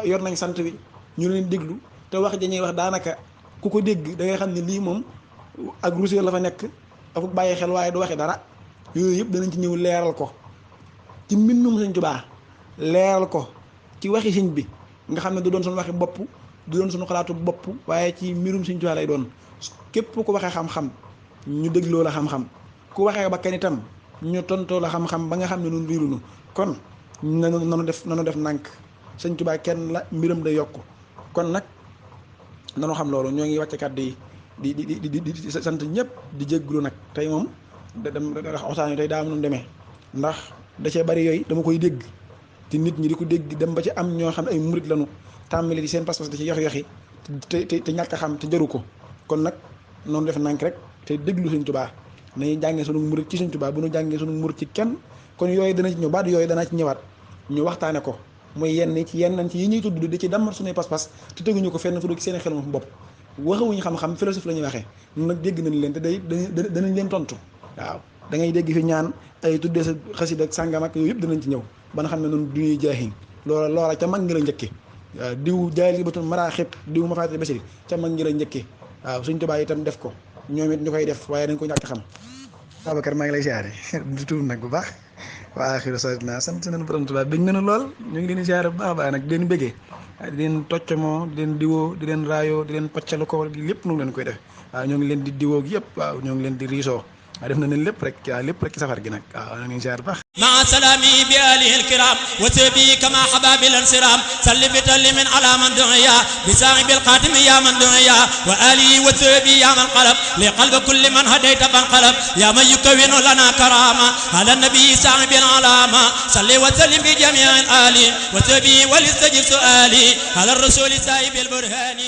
yor nañ sant bi ñu leen déglu te wax dañuy wax daanaka ku ko dégg da ngay xam ne lii moom ak rusé la fa nekk ak bàyyi xel waaye du waxe dara yooyu yëpp danañ ci ñëw leeral ko ci mbindum Sëñ Tuubaa leeral ko ci waxi sëñ bi nga xam ne du doon suñu waxi bopp du doon suñu xalaatu bopp waaye ci mbirum Sëñ Tuubaa lay doon képp ku waxee xam-xam ñu dégloo la xam-xam ku waxee ba kenn itam ñu tontoo la xam-xam ba nga xam ne nun riirunu kon nanu def nànk Sëñ Tuubaa kenn la mbiram day yokk kon nag nanu xam loolu ñoo ngi wàcce kàddu yi di sant ñëpp di jégglu nag tey moom waxtaan yi tey daa am nu demee ndax da cee bari yooyu dama koy dégg te nit ñi di ko dégg dem ba ci am ñoo xam ne ay murit lañu tàmbali di seen pas-pas da ci yoxi te ñàkk a xam te jaru ko kon nag noonu def nànk rek te déglu Sëñ Tuubaa nañu jàngee sunu murit ci Sëñ Tuubaa bu ñu jàngee sunu murit ci kenn kon yooyu dana ci ñëw baat yooyu danaa ci ñëwaat ñu waxtaane ko mooy yenn ci yi ñuy tudd di ci dammat suñuy pas-pas te teguñu ko fenn fu dul seen xel moom bopp waxewuñu xam-xam philosophe la ñuy waxee nun nag dégg nañ leen te danañ leen tontu waaw da ngay dégg fi ñaan ay tuddee sa xasida ak sàngam ak yooyu yëpp danañ ci ñëw ba nga xam ne noonu duñuy jaahin loola ca mag ngi la njëkke waaw diw jaalibatul maraaxib diw mafaatihul basiir ca mag ngi la njëkke waaw Sëñ Tuubaa itam def ko ñoom it ñu koy def waaye dañ ko ñàkk xam Babacar maa ngi lay siyaare di tuub nag bu baax waa axiru sayyidina sant nañu borom Tuubaa bëgg nañu lool ñu ngi leen di siyaare bu baax a baax nag di leen bëggee di leen toccamoo di leen diwoo di leen raayoo di leen paccalu ko lépp nu ngi leen koy def waaw ñoo ngi leen di diwoo gi yëpp waaw ñoo ngi leen di riisoo waaw def na ne lépp rek waaw lépp rek ci safar gi nag waaw ñoo ngi siyaare bu baax مع سلامي بآله الكرام وسبي كما حباب الانصرام سل بتلم على من دعيا بساعب القاتم يا من دعيا وآله وسبي يا من قلب لقلب كل من هديت فانقلب يا من يكون لنا كرامة على النبي ساعب العلامة صل وسلم بجميع الآل وسبي ولستجب سؤالي على الرسول سايب البرهان